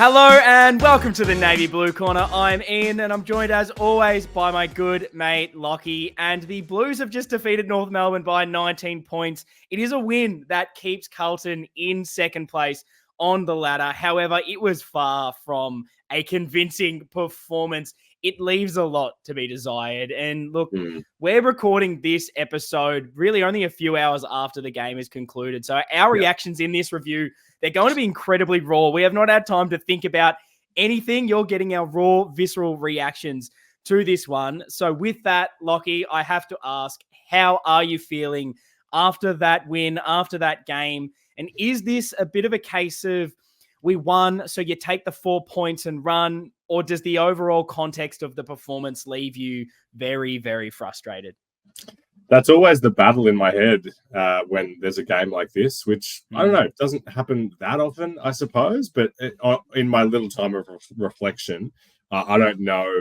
Hello and welcome to the Navy Blue Corner. I'm Ian and I'm joined as always by my good mate Lockie. And the Blues have just defeated North Melbourne by 19 points. It is a win that keeps Carlton in second place on the ladder. However, it was far from a convincing performance. It leaves a lot to be desired. And look, we're recording this episode really only a few hours after the game is concluded. So our reactions in this review, they're going to be incredibly raw. We have not had time to think about anything. You're getting our raw, visceral reactions to this one. So with that, Lockie, I have to ask, how are you feeling after that win, after that game? And is this a bit of a case of we won, so you take the 4 points and run, or does the overall context of the performance leave you very, very frustrated? That's always the battle in my head when there's a game like this, which, I don't know, doesn't happen that often, I suppose. But in my little time of reflection, I don't know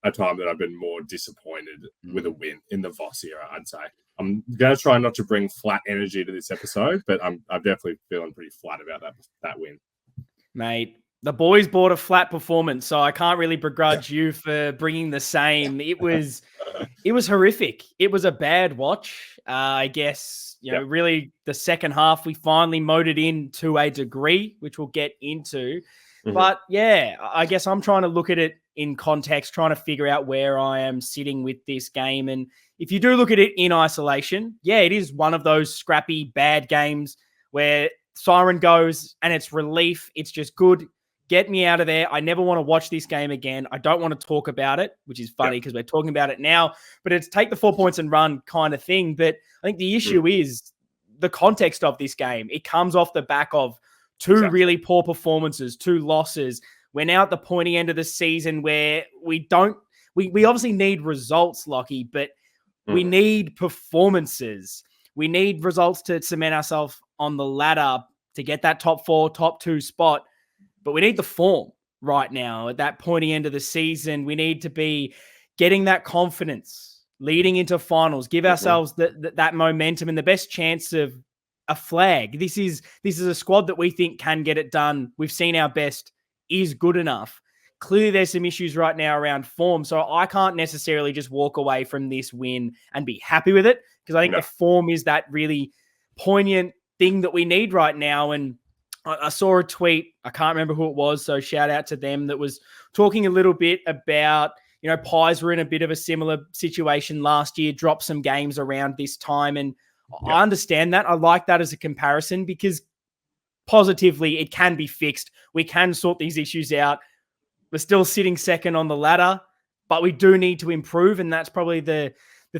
a time that I've been more disappointed with a win in the Voss era, I'd say. I'm going to try not to bring flat energy to this episode, but I'm definitely feeling pretty flat about that win. Mate, the boys bought a flat performance, so I can't really begrudge you for bringing the same. It was horrific. It was a bad watch. I guess, really the second half, we finally motored in to a degree, which we'll get into. But yeah, I guess I'm trying to look at it in context, trying to figure out where I am sitting with this game. And if you do look at it in isolation, it is one of those scrappy, bad games where siren goes and it's relief. It's just good. Get me out of there. I never want to watch this game again. I don't want to talk about it, which is funny because we're talking about it now, but it's take the 4 points and run kind of thing. But I think the issue is the context of this game. It comes off the back of two really poor performances, 2 losses. We're now at the pointy end of the season where we obviously need results, Lockie, but we need performances. We need results to cement ourselves on the ladder to get that top 4, top 2 spot. But we need the form right now at that pointy end of the season. We need to be getting that confidence leading into finals, give ourselves that momentum and the best chance of a flag. This is a squad that we think can get it done. We've seen our best is good enough. Clearly, there's some issues right now around form. So I can't necessarily just walk away from this win and be happy with it because I think the form is that really poignant thing that we need right now. And I saw a tweet, I can't remember who it was, so shout out to them, that was talking a little bit about, Pies were in a bit of a similar situation last year, dropped some games around this time. And I understand that. I like that as a comparison because positively it can be fixed. We can sort these issues out. We're still sitting second on the ladder, but we do need to improve. And that's probably the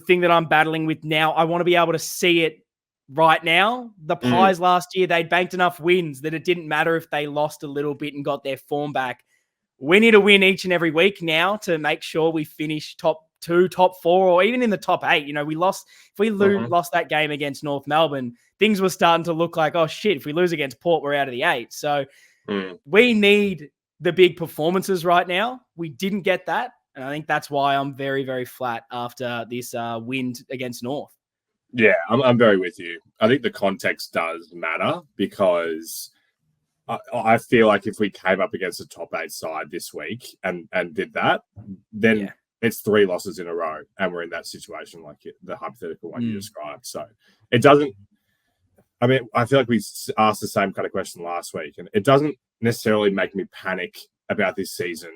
thing that I'm battling with now. I want to be able to see it right now. The Pies last year, they banked enough wins that it didn't matter if they lost a little bit and got their form back. We need to win each and every week now to make sure we finish top 2, top 4, or even in the top 8. We lost that game against North Melbourne, things were starting to look like, oh shit, if we lose against Port, we're out of the 8. So we need the big performances right now. We didn't get that. And I think that's why I'm very, very flat after this win against North. Yeah, I'm very with you. I think the context does matter because I feel like if we came up against a top 8 side this week and did that, then it's 3 losses in a row and we're in that situation like the hypothetical one you described. So it doesn't, I feel like we asked the same kind of question last week and it doesn't necessarily make me panic about this season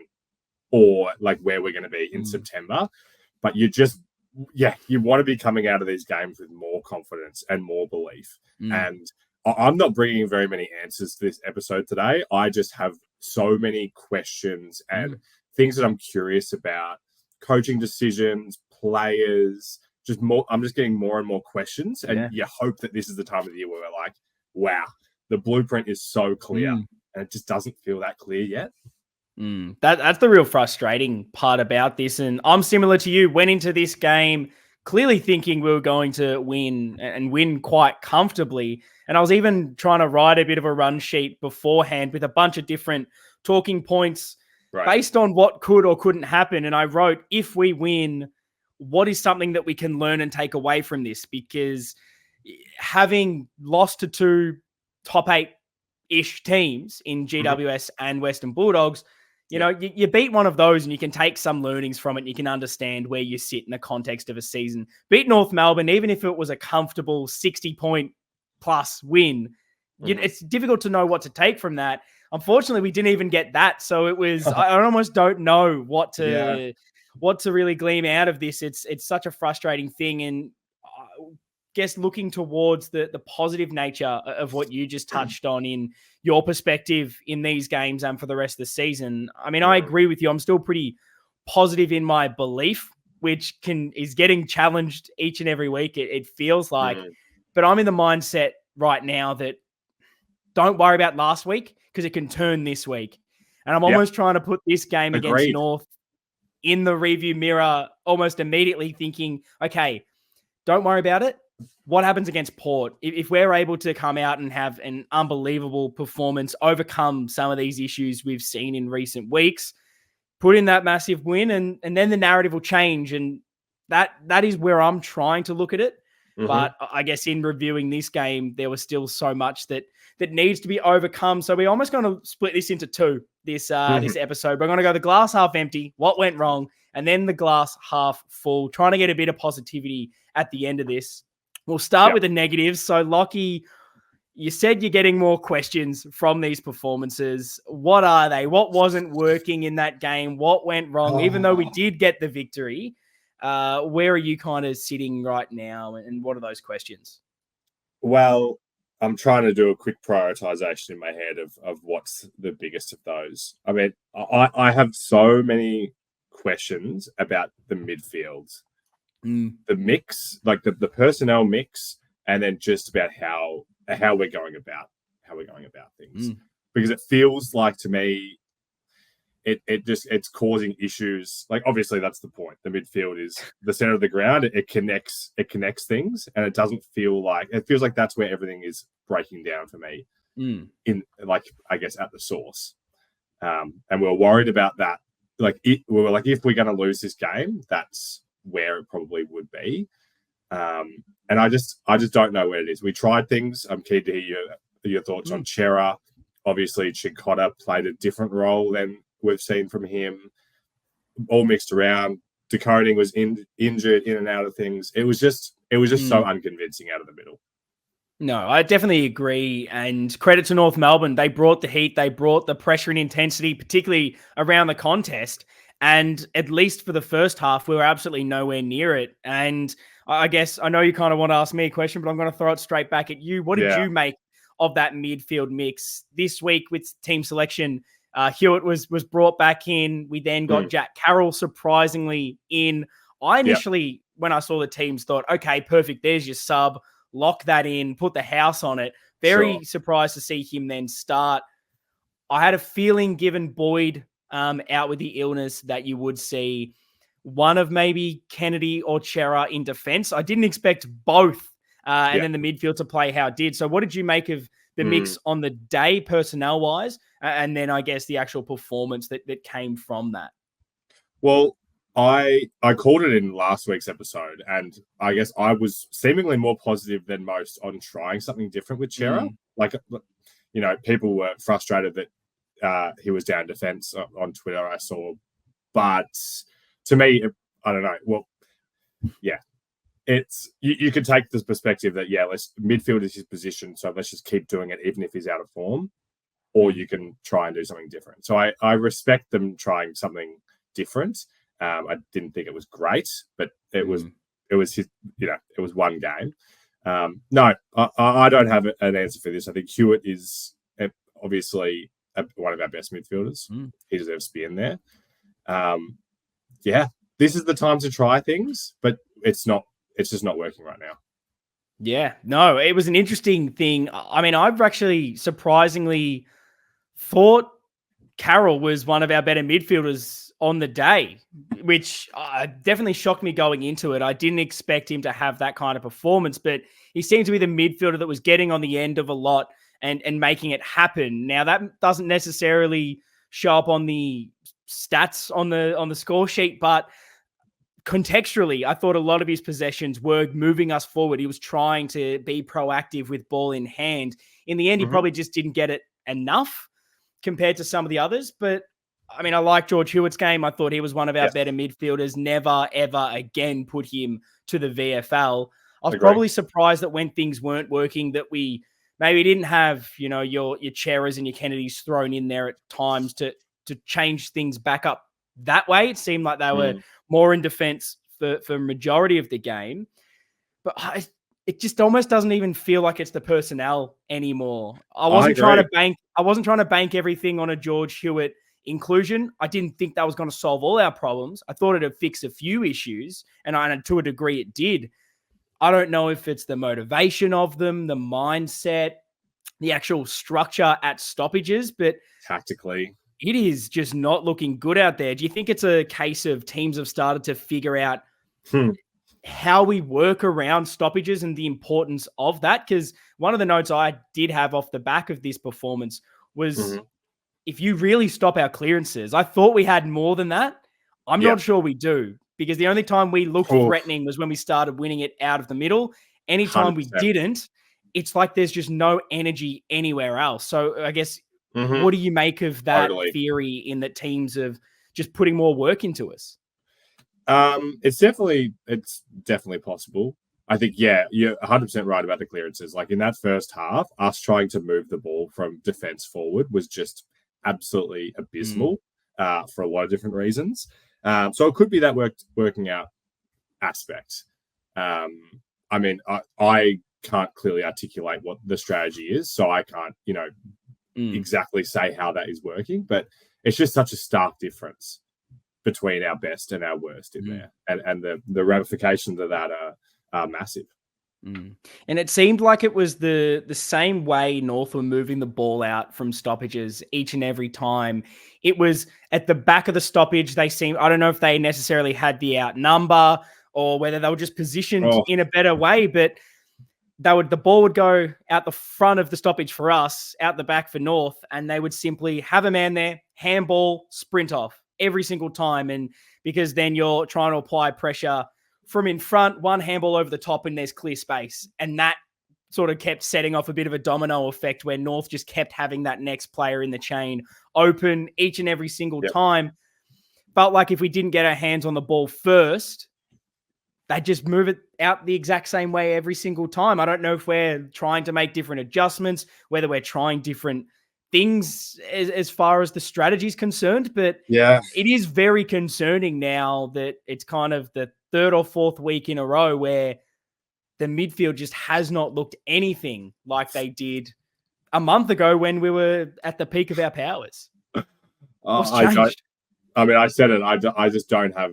or like where we're going to be in September, but you want to be coming out of these games with more confidence and more belief. And I'm not bringing very many answers to this episode today. I just have so many questions and things that I'm curious about, coaching decisions, players, just more. I'm just getting more and more questions. And you hope that this is the time of the year where we're like, wow, the blueprint is so clear and it just doesn't feel that clear yet. That's the real frustrating part about this. And I'm similar to you, went into this game clearly thinking we were going to win and win quite comfortably. And I was even trying to write a bit of a run sheet beforehand with a bunch of different talking points based on what could or couldn't happen. And I wrote, if we win, what is something that we can learn and take away from this? Because having lost to 2 top 8 ish teams in GWS and Western Bulldogs, you beat one of those and you can take some learnings from it and you can understand where you sit in the context of a season. Beat North Melbourne, even if it was a comfortable 60-point plus win, it's difficult to know what to take from that. Unfortunately, we didn't even get that. So it was, I almost don't know what to really glean out of this. It's such a frustrating thing. And I guess looking towards the positive nature of what you just touched on in your perspective in these games and for the rest of the season. I mean, I agree with you. I'm still pretty positive in my belief, which is getting challenged each and every week. It feels like, but I'm in the mindset right now that don't worry about last week because it can turn this week. And I'm almost trying to put this game against North in the review mirror almost immediately thinking, okay, don't worry about it. What happens against Port? If we're able to come out and have an unbelievable performance, overcome some of these issues we've seen in recent weeks, put in that massive win, and then the narrative will change. And that is where I'm trying to look at it. But I guess in reviewing this game, there was still so much that needs to be overcome. So we're almost going to split this into two, this episode. We're going to go the glass half empty, what went wrong, and then the glass half full, trying to get a bit of positivity at the end of this. We'll start with the negatives. So, Lockie, you said you're getting more questions from these performances. What are they? What wasn't working in that game? What went wrong? Even though we did get the victory, where are you kind of sitting right now? And what are those questions? Well, I'm trying to do a quick prioritization in my head of what's the biggest of those. I mean, I have so many questions about the midfield. The mix, like the personnel mix, and then just about how we're going about things. Because it feels like to me it's causing issues. Like obviously that's the point. The midfield is the center of the ground. It connects things, and it feels like that's where everything is breaking down for me. In like I guess at the source. And we're worried about that. Like we were like, if we're gonna lose this game, that's where it probably would be. And I just don't know where it is. We tried things. I'm keen to hear your thoughts on Chera. Obviously, Chicotta played a different role than we've seen from him. All mixed around. Decoding was injured in and out of things. It was just so unconvincing out of the middle. No, I definitely agree. And credit to North Melbourne. They brought the heat. They brought the pressure and intensity, particularly around the contest. And at least for the first half, we were absolutely nowhere near it. And I guess I know you kind of want to ask me a question, but I'm going to throw it straight back at you. What did you make of that midfield mix this week with team selection? Hewitt was brought back in. We then got Jack Carroll surprisingly in. I initially, when I saw the teams, thought, okay, perfect. There's your sub. Lock that in. Put the house on it. Very surprised to see him then start. I had a feeling, given Boyd out with the illness, that you would see one of maybe Kennedy or Chera in defense. I didn't expect both and then the midfield to play how it did. So what did you make of the mix on the day personnel-wise and then I guess the actual performance that came from that? Well, I called it in last week's episode, and I guess I was seemingly more positive than most on trying something different with Chera. Like, you know, people were frustrated that he was down defense on Twitter, I saw. But to me, I don't know. Well, yeah, it's you could take this perspective that, midfield is his position, so let's just keep doing it even if he's out of form, or you can try and do something different. So I respect them trying something different. I didn't think it was great, but it was his, it was one game. No, I don't have an answer for this. I think Hewitt is obviously one of our best midfielders. He deserves to be in there. This is the time to try things, but it's just not working right now. Yeah, no, it was an interesting thing. I mean, I've actually surprisingly thought Carroll was one of our better midfielders on the day, which definitely shocked me going into it. I didn't expect him to have that kind of performance, but he seemed to be the midfielder that was getting on the end of a lot and making it happen. Now, that doesn't necessarily show up on the stats on the score sheet, but contextually, I thought a lot of his possessions were moving us forward. He was trying to be proactive with ball in hand. In the end, he probably just didn't get it enough compared to some of the others. But I mean, I like George Hewitt's game. I thought he was one of our better midfielders. Never, ever again put him to the VFL. I was probably surprised that when things weren't working, that we maybe didn't have, your Cheras and your Kennedys thrown in there at times to change things back up that way. It seemed like they were more in defense for majority of the game. But it just almost doesn't even feel like it's the personnel anymore. I wasn't trying to bank everything on a George Hewitt inclusion. I didn't think that was going to solve all our problems. I thought it'd fix a few issues, and to a degree it did. I don't know if it's the motivation of them, the mindset, the actual structure at stoppages, but tactically, it is just not looking good out there. Do you think it's a case of teams have started to figure out how we work around stoppages and the importance of that? Because one of the notes I did have off the back of this performance was if you really stop our clearances, I thought we had more than that. I'm not sure we do, because the only time we looked threatening was when we started winning it out of the middle. Anytime 100%. We didn't, it's like there's just no energy anywhere else. So I guess, what do you make of that theory in that teams of just putting more work into us? It's definitely possible. I think, you're 100% right about the clearances. Like in that first half, us trying to move the ball from defense forward was just absolutely abysmal for a lot of different reasons. So it could be that working out aspect. I mean, I can't clearly articulate what the strategy is, so I can't, exactly say how that is working, but it's just such a stark difference between our best and our worst in there. And the ramifications of that are massive. And it seemed like it was the same way North were moving the ball out from stoppages each and every time. It was at the back of the stoppage. I don't know if they necessarily had the outnumber or whether they were just positioned in a better way, but the ball would go out the front of the stoppage for us, out the back for North, and they would simply have a man there, handball, sprint off every single time. And because then you're trying to apply pressure from in front, one handball over the top, and there's clear space. And that sort of kept setting off a bit of a domino effect where North just kept having that next player in the chain open each and every single time. Felt like if we didn't get our hands on the ball first, they just move it out the exact same way every single time. I don't know if we're trying to make different adjustments, whether we're trying different things as far as the strategy is concerned, but it is very concerning now that it's kind of the third or fourth week in a row where the midfield just has not looked anything like they did a month ago when we were at the peak of our powers. What's changed? I said it. I just don't have.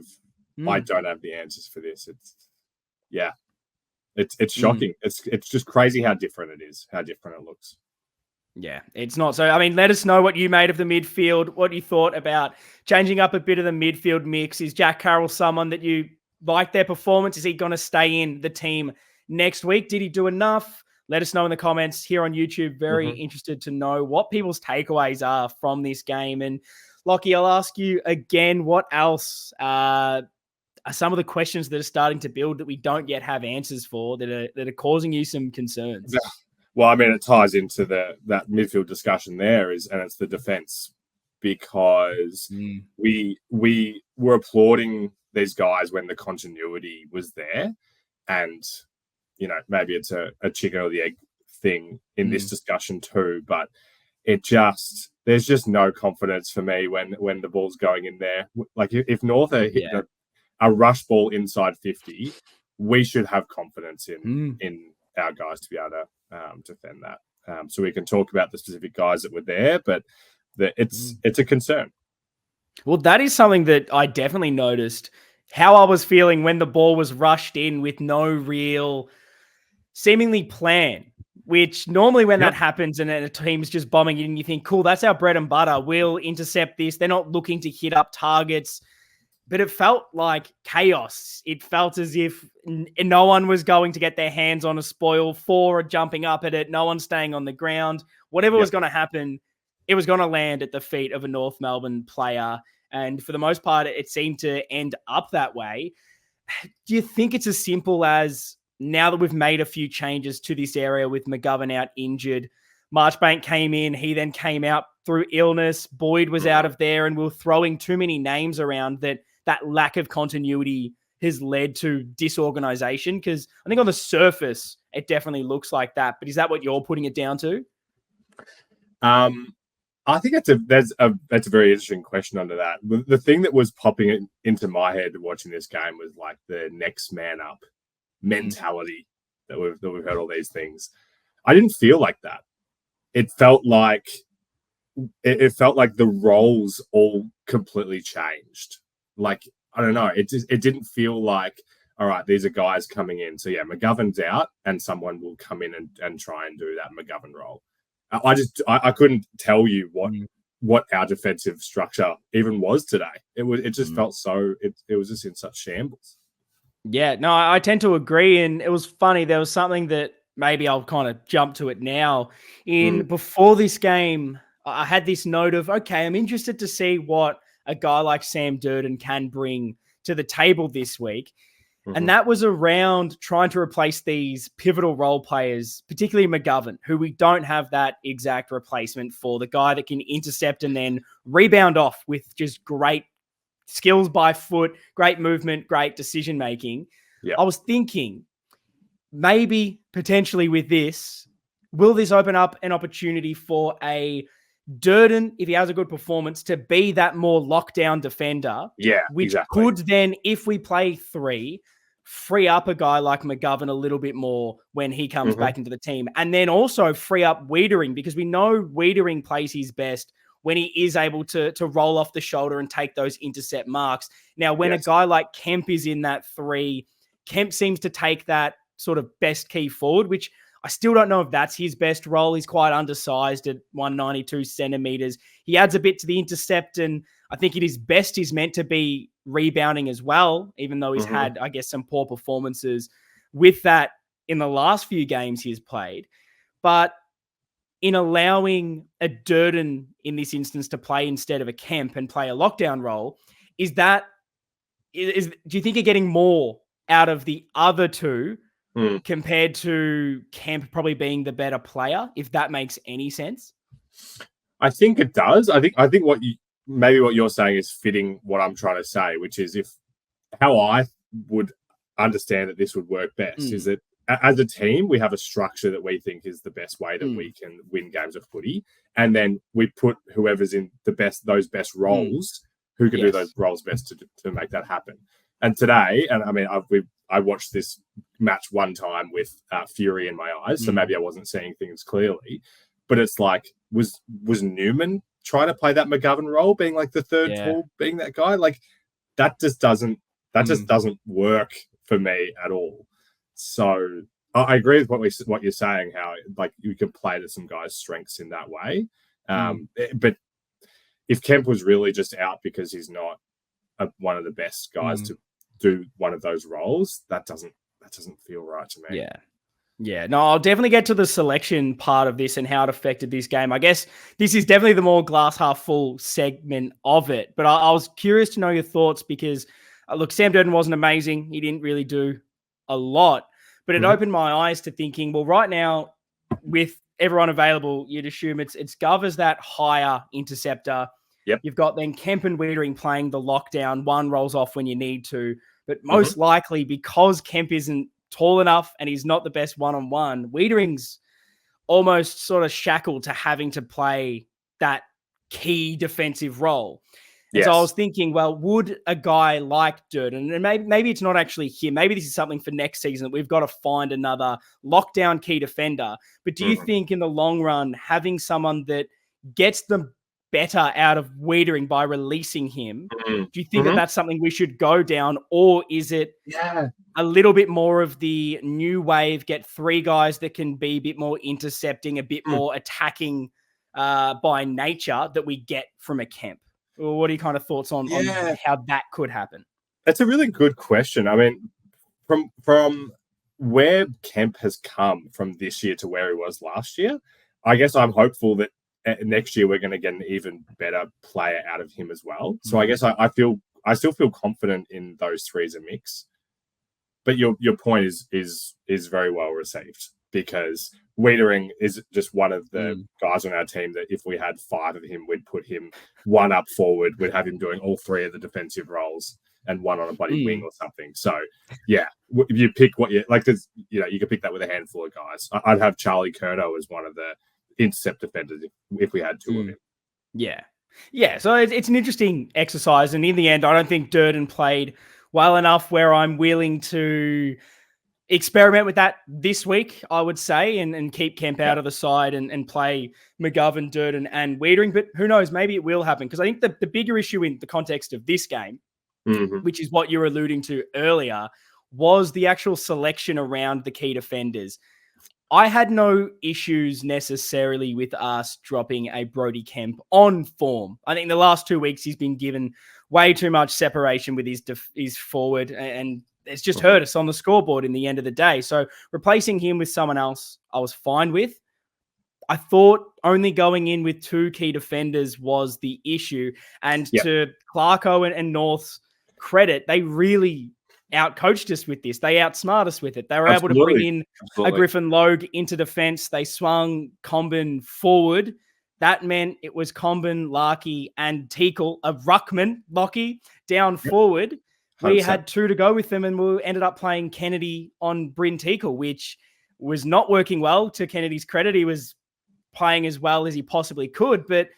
I don't have the answers for this. It's shocking. It's just crazy how different it is, how different it looks. Yeah, it's not. So, I mean, let us know what you made of the midfield, what you thought about changing up a bit of the midfield mix. Is Jack Carroll someone that you like their performance? Is he going to stay in the team next week? Did he do enough? Let us know in the comments here on YouTube. Very interested to know what people's takeaways are from this game. And Lockie, I'll ask you again, what else are some of the questions that are starting to build that we don't yet have answers for that are causing you some concerns? Well, I mean, it ties into that midfield discussion there and it's the defense, because we were applauding these guys when the continuity was there, and maybe it's a chicken or the egg thing in this discussion too, but there's just no confidence for me when the ball's going in there. Like if North are hitting a rush ball inside 50, we should have confidence in our guys to be able to defend that. So we can talk about the specific guys that were there, but it's a concern. Well, that is something that I definitely noticed, how I was feeling when the ball was rushed in with no real seemingly plan, which normally when that happens and a team's just bombing in, you think, cool, that's our bread and butter. We'll intercept this. They're not looking to hit up targets. But it felt like chaos. It felt as if no one was going to get their hands on a spoil. Four are jumping up at it. No one's staying on the ground. Whatever was going to happen, it was going to land at the feet of a North Melbourne player. And for the most part, it seemed to end up that way. Do you think it's as simple as, now that we've made a few changes to this area with McGovern out injured, Marchbank came in. He then came out through illness. Boyd was out of there, and we were throwing too many names around that lack of continuity has led to disorganization. Because I think on the surface, it definitely looks like that. But is that what you're putting it down to? I think that's a very interesting question under that. The thing that was popping into my head watching this game was like the next man up mentality that we've heard all these things. I didn't feel like that. It felt like the roles all completely changed. Like, I don't know. It didn't feel like, all right, these are guys coming in. So yeah, McGovern's out and someone will come in and try and do that McGovern role. I couldn't tell you what our defensive structure even was today. It just felt so, it was just in such shambles. Yeah, no, I tend to agree. And it was funny. There was something that maybe I'll kind of jump to it now. Before this game, I had this note of, okay, I'm interested to see what a guy like Sam Durden can bring to the table this week. And that was around trying to replace these pivotal role players, particularly McGovern, who we don't have that exact replacement for, the guy that can intercept and then rebound off with just great skills by foot, great movement, great decision-making. Yeah. I was thinking maybe potentially with this, will this open up an opportunity for a Durden, if he has a good performance, to be that more lockdown defender? Yeah, which exactly. could then, if we play 3, free up a guy like McGovern a little bit more when he comes back into the team. And then also free up Wiedering, because we know Wiedering plays his best when he is able to roll off the shoulder and take those intercept marks. Now, when a guy like Kemp is in that 3, Kemp seems to take that sort of best key forward, which I still don't know if that's his best role. He's quite undersized at 192 centimeters. He adds a bit to the intercept, and I think at his best he's meant to be rebounding as well, even though he's had, I guess, some poor performances with that in the last few games he's played. But in allowing a Durden in this instance to play instead of a Kemp and play a lockdown role, do you think you're getting more out of the other two compared to Kemp probably being the better player, if that makes any sense? I think it does. I think what you're saying is fitting what I'm trying to say, which is how I would understand that this would work best is that as a team, we have a structure that we think is the best way that we can win games of footy. And then we put whoever's in those best roles who can do those roles best to make that happen. And today, and I mean, I watched this match one time with fury in my eyes, so maybe I wasn't seeing things clearly. But it's like, was Newman trying to play that McGovern role, being like the third tall, being that guy? Like that just doesn't work for me at all. So I agree with what you're saying, how like you can play to some guys' strengths in that way. But if Kemp was really just out because he's not one of the best guys to do one of those roles, that doesn't feel right to me. Yeah. No, I'll definitely get to the selection part of this and how it affected this game. I guess this is definitely the more glass half full segment of it. But I was curious to know your thoughts because, look, Sam Durden wasn't amazing. He didn't really do a lot. But it opened my eyes to thinking, well, right now, with everyone available, you'd assume it's Gov as that higher interceptor. Yep. You've got then Kemp and Wiedering playing the lockdown. One rolls off when you need to. But most likely, because Kemp isn't tall enough and he's not the best one-on-one, Wiedering's almost sort of shackled to having to play that key defensive role. And so I was thinking, well, would a guy like Durden, and maybe it's not actually him, maybe this is something for next season that we've got to find another lockdown key defender. But do you think in the long run, having someone that gets them better out of Wiedering by releasing him, do you think that that's something we should go down? Or is it a little bit more of the new wave, get 3 guys that can be a bit more intercepting, a bit more attacking by nature that we get from a Kemp? Or what are your kind of thoughts on how that could happen? That's a really good question. I mean, from where Kemp has come from this year to where he was last year, I guess I'm hopeful that next year we're going to get an even better player out of him as well. So I guess I still feel confident in those 3 as a mix. But your point is very well received, because Wiedering is just one of the guys on our team that if we had 5 of him, we'd put him one up forward. We'd have him doing all 3 of the defensive roles and one on a bloody wing or something. So, yeah, if you pick what you like, there's, you can pick that with a handful of guys. I'd have Charlie Curnow as one of the intercept defenders if we had 2 of him. Yeah. Yeah. So it's an interesting exercise. And in the end, I don't think Durden played well enough where I'm willing to experiment with that this week, I would say, and keep Kemp out of the side and play McGovern, Durden, and Wiedering. But who knows? Maybe it will happen, because I think the bigger issue in the context of this game, which is what you were alluding to earlier, was the actual selection around the key defenders. I had no issues necessarily with us dropping a Brodie Kemp on form. I think the last 2 weeks he's been given way too much separation with his forward, and it's just hurt us on the scoreboard in the end of the day. So replacing him with someone else, I was fine with. I thought only going in with 2 key defenders was the issue. And to Clarko and North's credit, they really outcoached us with this. They outsmarted us with it. They were able to bring in a Griffin Logue into defense. They swung Comben forward. That meant it was Comben, Larkey, and Teakle, a ruckman, Lockie, down forward. 100%. We had 2 to go with them, and we ended up playing Kennedy on Bryn Teakle, which was not working well. To Kennedy's credit, he was playing as well as he possibly could. But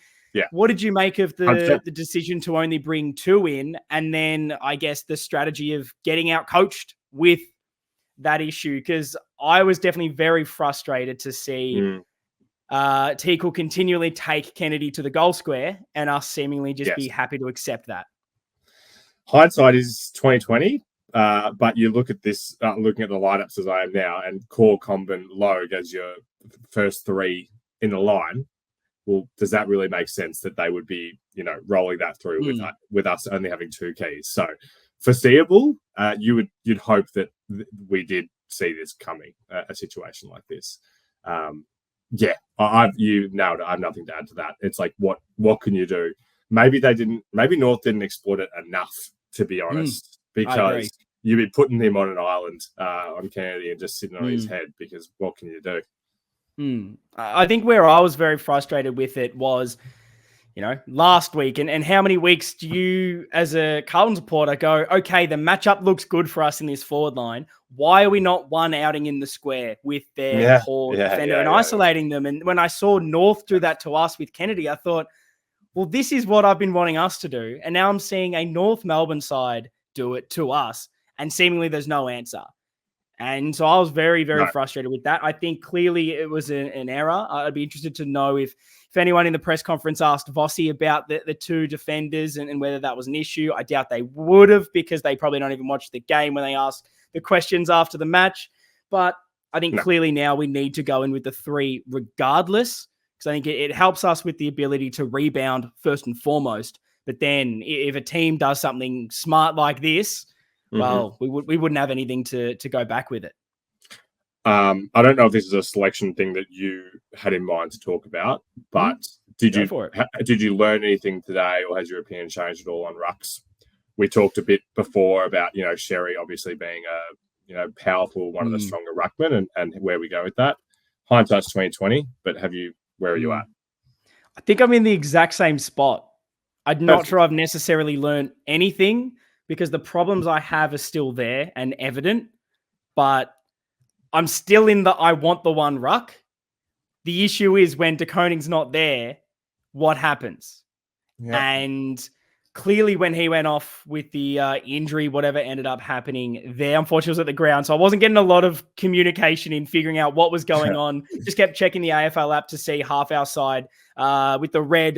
what did you make of the decision to only bring 2 in, and then I guess the strategy of getting out coached with that issue? Because I was definitely very frustrated to see Teakle continually take Kennedy to the goal square and us seemingly just be happy to accept that. Hindsight is 2020, but you look at this, looking at the lineups as I am now, and Core, Comben, Logue as your first 3 in the line. Well, does that really make sense that they would be, rolling that through with us only having 2 keys? So foreseeable, you'd hope that we did see this coming, a situation like this. You nailed it. I have nothing to add to that. It's like, what can you do? Maybe North didn't exploit it enough, to be honest, because you'd be putting him on an island on Kennedy and just sitting on his head, because what can you do? I think where I was very frustrated with it was, last week, and how many weeks do you, as a Carlton supporter, go, okay, the matchup looks good for us in this forward line. Why are we not one outing in the square with their core defender and isolating them? And when I saw North do that to us with Kennedy, I thought, well, this is what I've been wanting us to do. And now I'm seeing a North Melbourne side do it to us, and seemingly there's no answer. And so I was very, very frustrated with that. I think clearly it was an error. I'd be interested to know if anyone in the press conference asked Vossi about the 2 defenders and whether that was an issue. I doubt they would have, because they probably don't even watch the game when they ask the questions after the match. But I think clearly now we need to go in with the 3 regardless, because I think it helps us with the ability to rebound first and foremost. But then if a team does something smart like this, well, we wouldn't have anything to go back with it. I don't know if this is a selection thing that you had in mind to talk about, but did you learn anything today, or has your opinion changed at all on rucks? We talked a bit before about, Sherry obviously being a powerful, one of the stronger ruckmen, and where we go with that. Hindsight's 2020, but where are you at? I think I'm in the exact same spot. I'm not sure I've necessarily learned anything, because the problems I have are still there and evident, but I'm still in I want the one ruck. The issue is when De Koning's not there, what happens? Yep. And clearly when he went off with the injury, whatever ended up happening there, unfortunately was at the ground. So I wasn't getting a lot of communication in figuring out what was going on. Just kept checking the AFL app to see half our side with the red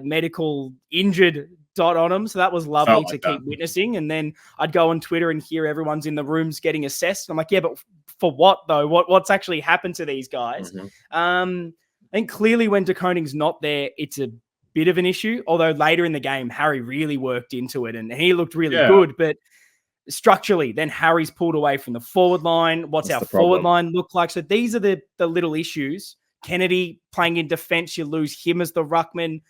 medical injured dot on them. So that was lovely to keep witnessing. And then I'd go on Twitter and hear everyone's in the rooms getting assessed. I'm like, yeah, but for what though? What's actually happened to these guys? I think clearly when De Koning's not there, it's a bit of an issue. Although later in the game, Harry really worked into it and he looked really good. But structurally, then Harry's pulled away from the forward line. What's our forward line look like? So these are the little issues. Kennedy playing in defense, you lose him as the ruckman.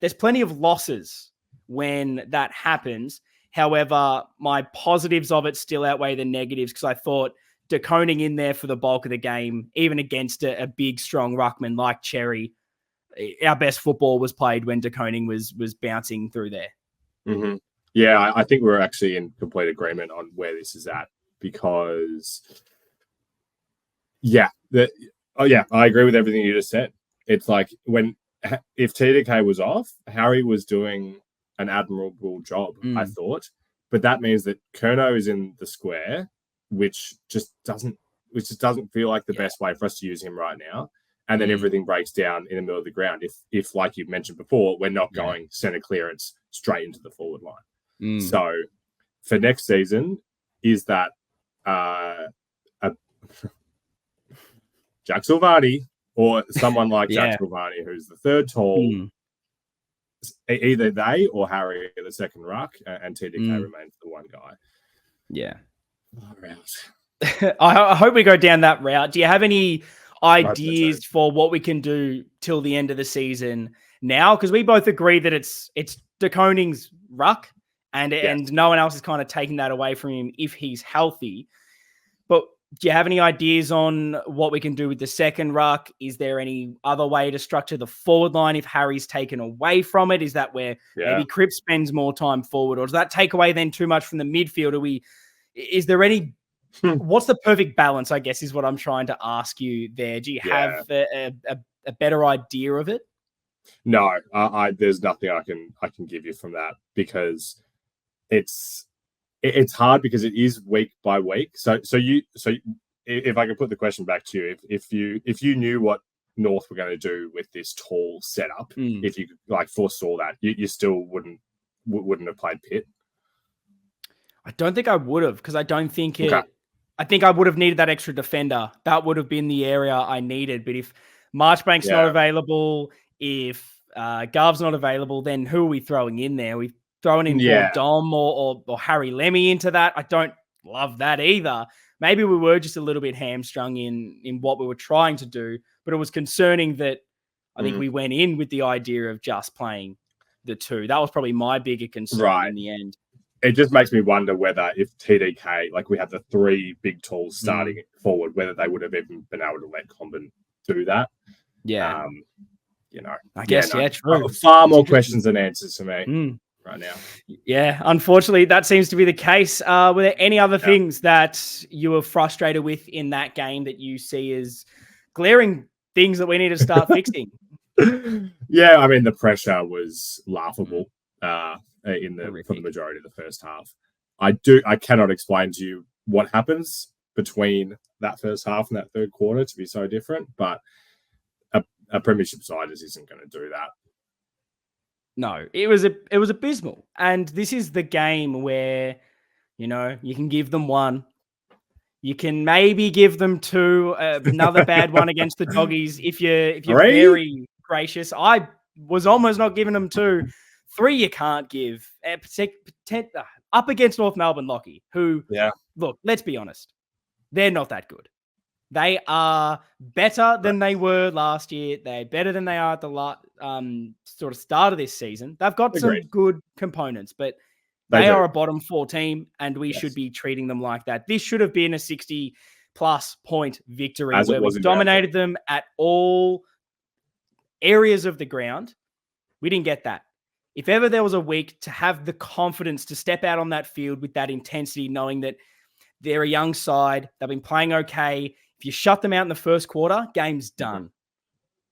There's plenty of losses when that happens. However, my positives of it still outweigh the negatives, because I thought De Koning in there for the bulk of the game, even against a big, strong ruckman like Cherry. Our best football was played when De Koning was bouncing through there. Mm-hmm. Yeah, I think we're actually in complete agreement on where this is at because, I agree with everything you just said. It's like if TDK was off, Harry was doing an admirable job, I thought, but that means that Kerno is in the square, which just doesn't feel like the best way for us to use him right now. And then everything breaks down in the middle of the ground. If like you mentioned before, we're not going center clearance straight into the forward line. So for next season, is that Jack Silvani or someone like Jack Silvani, who's the third tall, either they or Harry are the second ruck, and TDK remains the one guy. Yeah. Route. I hope we go down that route. Do you have any ideas for what we can do till the end of the season now? Because we both agree that it's De Koning's ruck, and no one else is kind of taking that away from him if he's healthy. But do you have any ideas on what we can do with the second ruck? Is there any other way to structure the forward line if Harry's taken away from it? Is that where maybe Cripps spends more time forward, or does that take away then too much from the midfield? Is there any what's the perfect balance, I guess, is what I'm trying to ask you there. Do you have a better idea of it? No, there's nothing I can give you from that, because it's hard because it is week by week. So if I could put the question back to you, if you knew what North were going to do with this tall setup, if you like foresaw that, you still wouldn't have played Pitt. I don't think I would have, because I don't think it. Okay. I think I would have needed that extra defender. That would have been the area I needed. But if Marchbank's not available, if Garv's not available, then who are we throwing in there? We've thrown in Paul Dom or Harry Lemmy into that. I don't love that either. Maybe we were just a little bit hamstrung in what we were trying to do, but it was concerning that I think we went in with the idea of just playing the two. That was probably my bigger concern in the end. It just makes me wonder whether if TDK, like we have the three big tools starting forward, whether they would have even been able to let Comben do that. Yeah. I guess, true. Far more questions than answers to me right now. Yeah, unfortunately, that seems to be the case. Were there any other things that you were frustrated with in that game that you see as glaring things that we need to start fixing? Yeah, I mean, the pressure was laughable. For the majority of the first half. I cannot explain to you what happens between that first half and that third quarter to be so different, but a premiership side just isn't going to do that. No, it was abysmal. And this is the game where, you can give them one. You can maybe give them two, another bad one against the Doggies if you're very gracious. I was almost not giving them two. 3 you can't give. Up against North Melbourne Lockie, who, look, let's be honest, they're not that good. They are better than they were last year. They're better than they are at the sort of start of this season. They've got some good components, but they are a bottom 4 team, and we should be treating them like that. This should have been a 60-plus point victory where we dominated them at all areas of the ground. We didn't get that. If ever there was a week to have the confidence to step out on that field with that intensity, knowing that they're a young side, they've been playing okay. If you shut them out in the first quarter, game's done.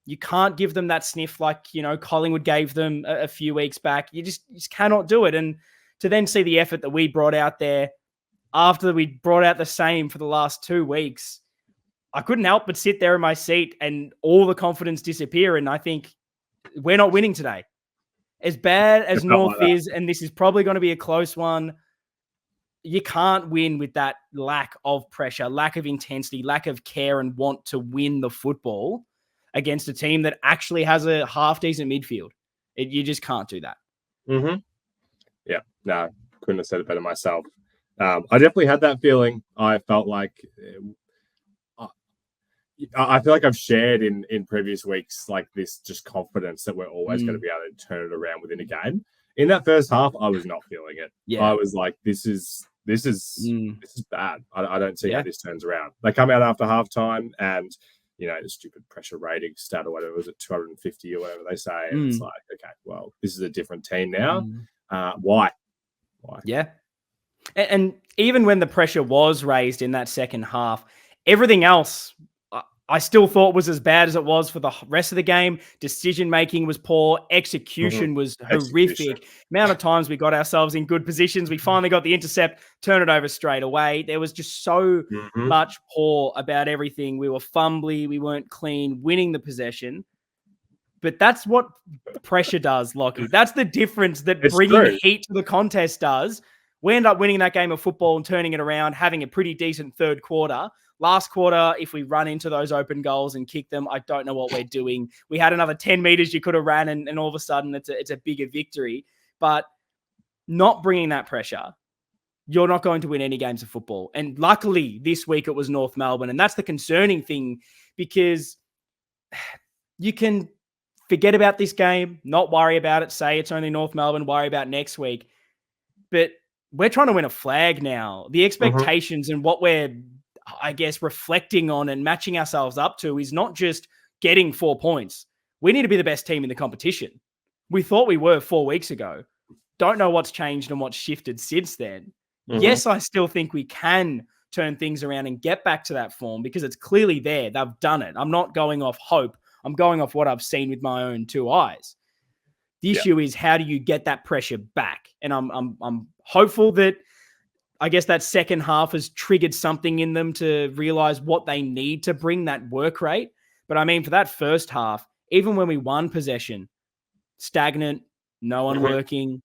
You can't give them that sniff like, Collingwood gave them a few weeks back. You just cannot do it. And to then see the effort that we brought out there after we brought out the same for the last 2 weeks, I couldn't help but sit there in my seat and all the confidence disappear. And I think we're not winning today. As bad as North is, and this is probably going to be a close one, you can't win with that lack of pressure, lack of intensity, lack of care and want to win the football against a team that actually has a half-decent midfield. You just can't do that. Mm-hmm. Yeah, no, couldn't have said it better myself. I definitely had that feeling. I felt like... I feel like I've shared in previous weeks like this just confidence that we're always going to be able to turn it around within a game. In that first half, I was not feeling it. Yeah. I was like, this is This is bad. I don't see how this turns around. They come out after halftime and, the stupid pressure rating stat or whatever, was it 250 or whatever they say? And it's like, okay, well, this is a different team now. Why? Yeah. And even when the pressure was raised in that second half, everything else I still thought was as bad as it was for the rest of the game. Decision-making was poor. Execution was horrific. Amount of times we got ourselves in good positions. We finally got the intercept, turn it over straight away. There was just so much poor about everything. We were fumbly. We weren't clean, winning the possession. But that's what pressure does, Lockie. That's the difference that bringing heat to the contest does. We end up winning that game of football and turning it around, having a pretty decent third quarter. Last quarter, if we run into those open goals and kick them, I don't know what we're doing. We had another 10 meters you could have ran, and all of a sudden it's a bigger victory. But not bringing that pressure, you're not going to win any games of football. And luckily, this week it was North Melbourne. And that's the concerning thing, because you can forget about this game, not worry about it, say it's only North Melbourne, worry about next week. But we're trying to win a flag now. The expectations and what we're, I guess, reflecting on and matching ourselves up to is not just getting 4 points. We need to be the best team in the competition. We thought we were 4 weeks ago. Don't know what's changed and what's shifted since then. Yes, I still think we can turn things around and get back to that form because it's clearly there. They've done it. I'm not going off hope. I'm going off what I've seen with my own 2 eyes. The issue is, how do you get that pressure back? And I'm hopeful that, I guess, that second half has triggered something in them to realize what they need to bring that work rate. But I mean, for that first half, even when we won possession, stagnant, no one working.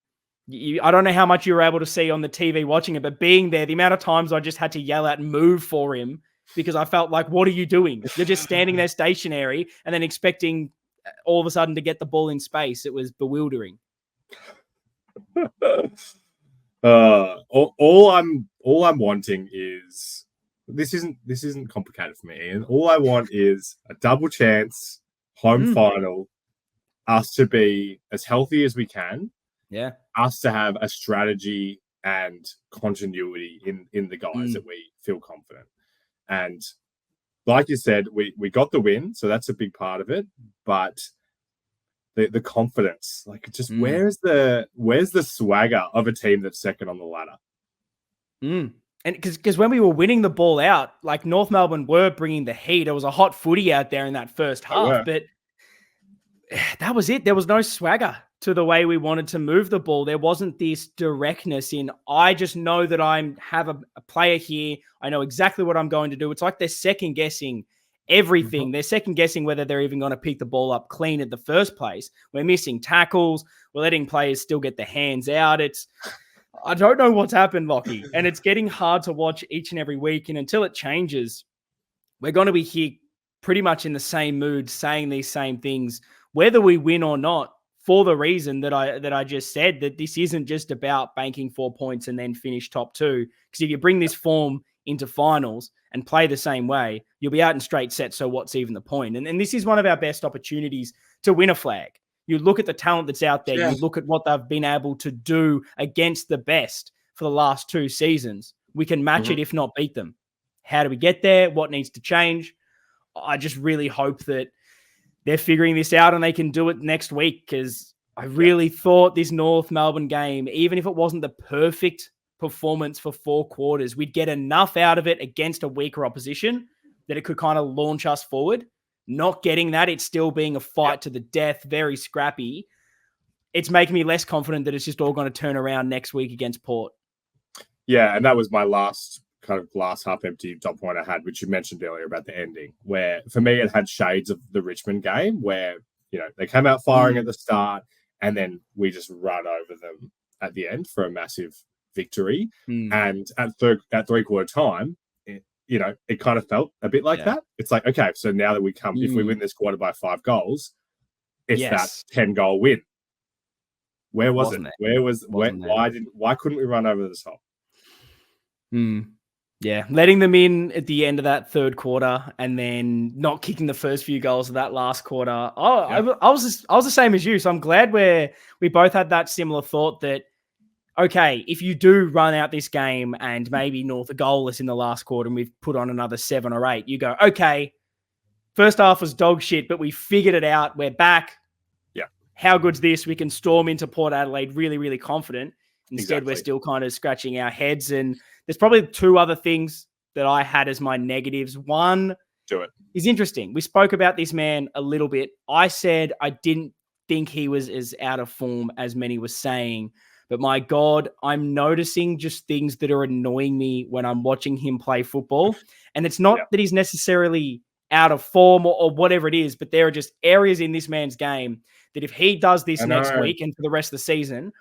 I don't know how much you were able to see on the TV watching it, but being there, the amount of times I just had to yell out, move for him, because I felt like, what are you doing? You're just standing there stationary and then expecting all of a sudden to get the ball in space. It was bewildering. All I'm wanting is, this isn't complicated for me, Ian. All I want is a double chance home final, us to be as healthy as we can, us to have a strategy and continuity in the guys that we feel confident. And like you said, we got the win, so that's a big part of it. But the confidence, like, just where's the swagger of a team that's second on the ladder? And because when we were winning the ball out, like, North Melbourne were bringing the heat. It was a hot footy out there in that first half, but that was it. There was no swagger to the way we wanted to move the ball. There wasn't this directness in, I just know that I have a player here. I know exactly what I'm going to do. It's like they're second guessing everything. They're second guessing whether they're even going to pick the ball up clean in the first place. We're missing tackles. We're letting players still get their hands out. I don't know what's happened, Lockie, and it's getting hard to watch each and every week. And until it changes, we're going to be here pretty much in the same mood, saying these same things, whether we win or not, for the reason that I just said, that this isn't just about banking 4 points and then finish top 2. Because if you bring this form into finals and play the same way, you'll be out in straight sets. So what's even the point? And this is one of our best opportunities to win a flag. You look at the talent that's out there. You look at what they've been able to do against the best for the last 2 seasons. We can match it, if not beat them. How do we get there? What needs to change? I just really hope that they're figuring this out and they can do it next week, because I really thought this North Melbourne game, even if it wasn't the perfect performance for 4 quarters, we'd get enough out of it against a weaker opposition that it could kind of launch us forward. Not getting that, it's still being a fight to the death, very scrappy. It's making me less confident that it's just all going to turn around next week against Port. Yeah, and that was my last glass half empty dot point I had, which you mentioned earlier about the ending, where for me it had shades of the Richmond game, where they came out firing at the start and then we just run over them at the end for a massive victory. And at 3/4 time, it kind of felt a bit like that. It's like, okay, so now that if we win this quarter by 5 goals, it's that 10-goal win. Where was it? Why couldn't we run over the top? Yeah, letting them in at the end of that third quarter and then not kicking the first few goals of that last quarter. I was the same as you, so I'm glad we both had that similar thought that okay, if you do run out this game and maybe North are goalless in the last quarter and we've put on another 7 or 8, you go, okay, first half was dog shit, but we figured it out. We're back. Yeah. How good's this? We can storm into Port Adelaide really, really confident. Instead, Exactly. we're still kind of scratching our heads. And there's probably 2 other things that I had as my negatives. One is interesting. We spoke about this man a little bit. I said I didn't think he was as out of form as many were saying. But my God, I'm noticing just things that are annoying me when I'm watching him play football. And it's not that he's necessarily out of form or whatever it is, but there are just areas in this man's game that if he does this next week and for the rest of the season,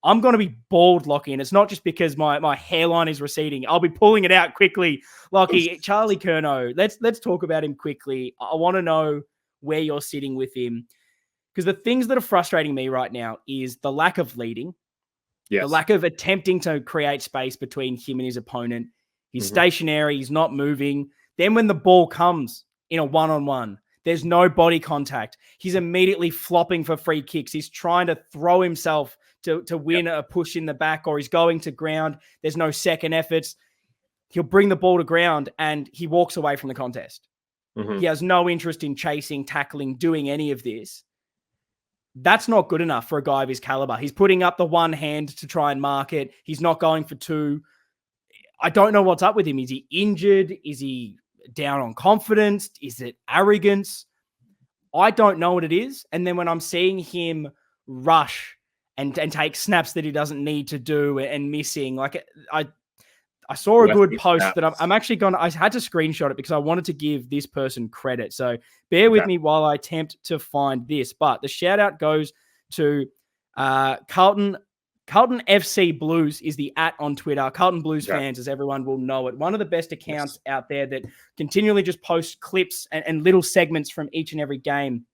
I'm going to be bald, Lockie. And it's not just because my hairline is receding. I'll be pulling it out quickly. Lockie, Charlie Curnow, let's talk about him quickly. I want to know where you're sitting with him. Because the things that are frustrating me right now is the lack of leading. Yes. The lack of attempting to create space between him and his opponent. He's stationary. He's not moving. Then when the ball comes in a one-on-one, there's no body contact. He's immediately flopping for free kicks. He's trying to throw himself to win a push in the back, or he's going to ground. There's no second efforts. He'll bring the ball to ground and he walks away from the contest. He has no interest in chasing, tackling, doing any of this. That's not good enough for a guy of his caliber. He's putting up the one hand to try and mark it. He's not going for 2. I don't know what's up with him. Is he injured? Is he down on confidence? Is it arrogance? I don't know what it is. And then when I'm seeing him rush and take snaps that he doesn't need to do and missing, like I saw a good post that I'm actually I had to screenshot it because I wanted to give this person credit. So bear with me while I attempt to find this. But the shout out goes to Carlton FC Blues is the @ on Twitter. Carlton Blues fans, as everyone will know it. One of the best accounts out there that continually just posts clips and little segments from each and every game.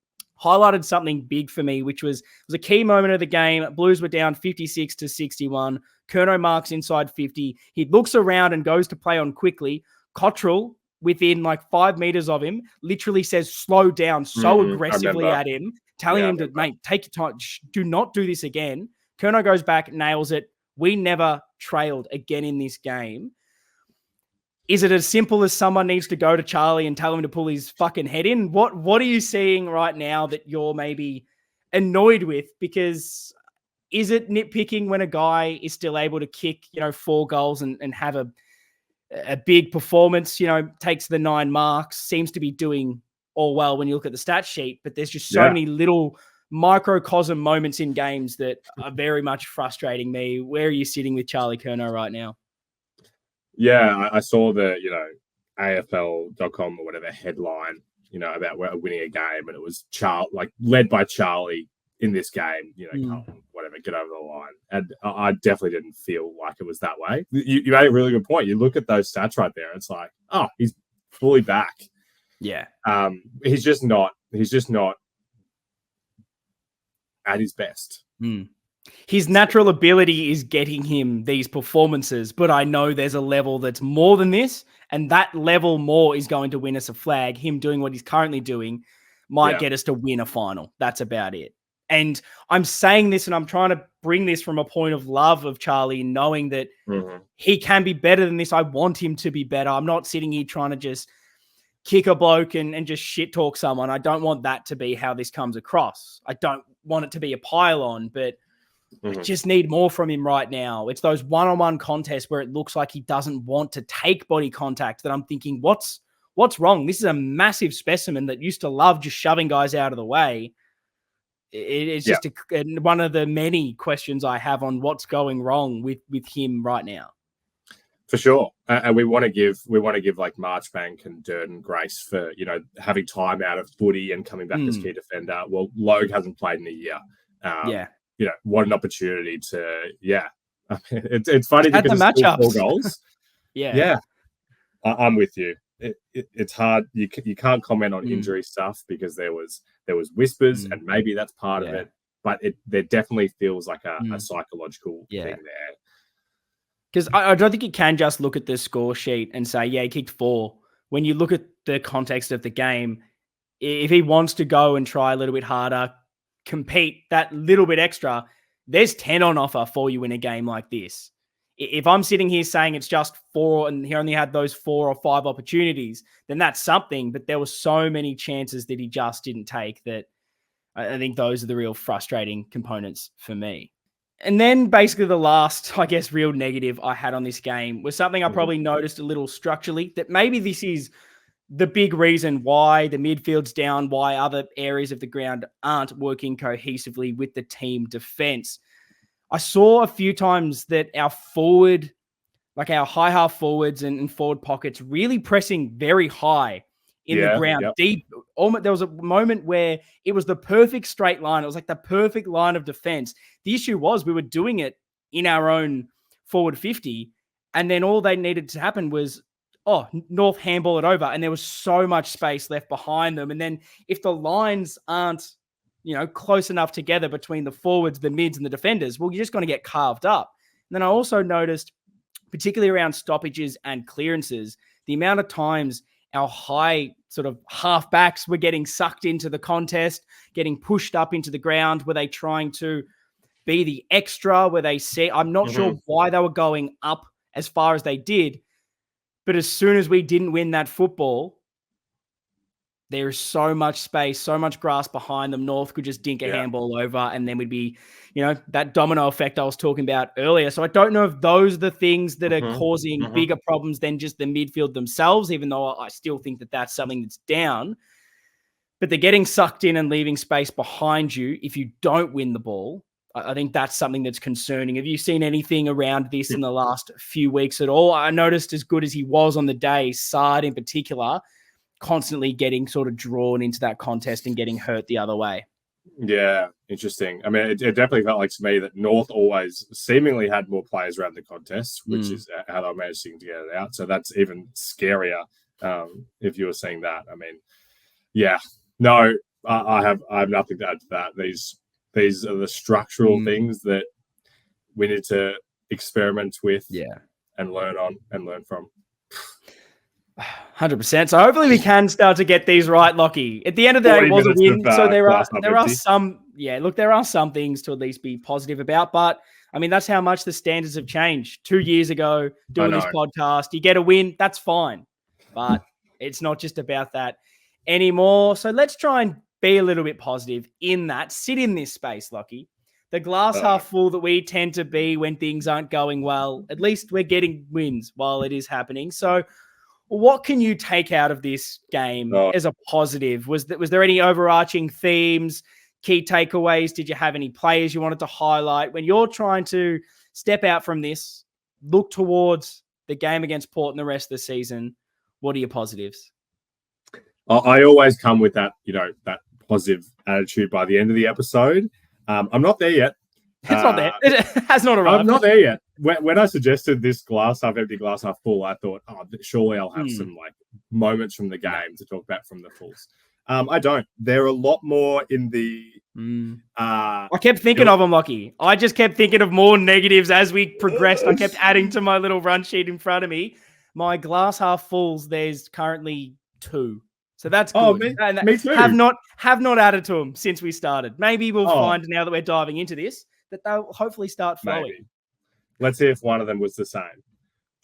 Highlighted something big for me, which was a key moment of the game. Blues were down 56-61. Curnow marks inside 50. He looks around and goes to play on quickly. Cottrell, within like 5 meters of him, literally says, slow down so aggressively at him, telling him to, mate, take your time. Do not do this again. Curnow goes back, nails it. We never trailed again in this game. Is it as simple as someone needs to go to Charlie and tell him to pull his fucking head in? What are you seeing right now that you're maybe annoyed with? Because is it nitpicking when a guy is still able to kick, 4 goals and have a big performance, takes the 9 marks, seems to be doing all well when you look at the stat sheet, but there's just so many little microcosm moments in games that are very much frustrating me. Where are you sitting with Charlie Curnow right now? Yeah, I saw the, AFL.com or whatever headline, about winning a game, and it was led by Charlie in this game, Carlton, whatever, get over the line. And I definitely didn't feel like it was that way. You made a really good point. You look at those stats right there, it's like, oh, he's fully back. Yeah. He's just not at his best. His natural ability is getting him these performances, but I know there's a level that's more than this, and that level more is going to win us a flag. Him doing what he's currently doing might get us to win a final. That's about it. And I'm saying this and I'm trying to bring this from a point of love of Charlie, knowing that he can be better than this. I want him to be better. I'm not sitting here trying to just kick a bloke and just shit talk someone. I don't want that to be how this comes across. I don't want it to be a pile-on, but I just need more from him right now. It's those one-on-one contests where it looks like he doesn't want to take body contact that I'm thinking, what's wrong? This is a massive specimen that used to love just shoving guys out of the way. It's just one of the many questions I have on what's going wrong with him right now. For sure. And we want to give like Marchbank and Durden grace for, having time out of footy and coming back as key defender. Well, Logue hasn't played in a year. What an opportunity to, it's funny because the matchups. 4 goals. I'm with you. It's hard. You can't comment on injury stuff because there was whispers and maybe that's part of it, but there definitely feels like a psychological thing there. Because I don't think you can just look at the score sheet and say, he kicked 4. When you look at the context of the game, if he wants to go and try a little bit harder, compete that little bit extra, there's 10 on offer for you in a game like this. If I'm sitting here saying it's just 4 and he only had those 4 or 5 opportunities, then that's something. But there were so many chances that he just didn't take that I think those are the real frustrating components for me. And then basically the last, I guess, real negative I had on this game was something I probably noticed a little structurally, that maybe this is the big reason why the midfield's down, why other areas of the ground aren't working cohesively with the team defense. I saw a few times that our forward, like our high half forwards and forward pockets, really pressing very high in the ground, deep. Almost, there was a moment where it was the perfect straight line. It was like the perfect line of defense. The issue was we were doing it in our own forward 50, and then all they needed to happen was, North handball it over, and there was so much space left behind them. And then if the lines aren't, close enough together between the forwards, the mids, and the defenders, well, you're just going to get carved up. And then I also noticed, particularly around stoppages and clearances, the amount of times our high sort of halfbacks were getting sucked into the contest, getting pushed up into the ground. Were they trying to be the extra? Were they I'm not sure why they were going up as far as they did. But as soon as we didn't win that football, there is so much space, so much grass behind them. North could just dink a handball over, and then we'd be, that domino effect I was talking about earlier. So I don't know if those are the things that are causing bigger problems than just the midfield themselves, even though I still think that that's something that's down. But they're getting sucked in and leaving space behind you if you don't win the ball. I think that's something that's concerning. Have you seen anything around this in the last few weeks at all? I noticed, as good as he was on the day, Saad in particular, constantly getting sort of drawn into that contest and getting hurt the other way. Yeah, interesting. I mean, it definitely felt like to me that North always seemingly had more players around the contest, which is how they were managing to get it out. So that's even scarier if you were seeing that. I mean, I have nothing to add to that. These are the structural things that we need to experiment with, and learn from. 100%. So hopefully we can start to get these right, Lockie. At the end of the day, it was a win. So there are some things to at least be positive about. But I mean, that's how much the standards have changed. 2 years ago, doing this podcast, you get a win, that's fine. But it's not just about that anymore. So let's try and be a little bit positive in that. Sit in this space, Lockie. The glass half full that we tend to be when things aren't going well. At least we're getting wins while it is happening. So what can you take out of this game as a positive? Was there any overarching themes, key takeaways? Did you have any players you wanted to highlight? When you're trying to step out from this, look towards the game against Port and the rest of the season, what are your positives? I always come with that, that positive attitude by the end of the episode. I'm not there yet. It's not there. It has not arrived. I'm not there yet. When I suggested this glass half empty, glass half full, I thought, surely I'll have some moments from the game to talk about from the fulls. I don't. There are a lot more in the. I kept thinking of them, Lockie. I just kept thinking of more negatives as we progressed. I kept adding to my little run sheet in front of me. My glass half fulls, there's currently 2. So that's good. Me too. Have not added to them since we started. Maybe we'll find now that we're diving into this that they'll hopefully start flowing. Maybe. Let's see if one of them was the same.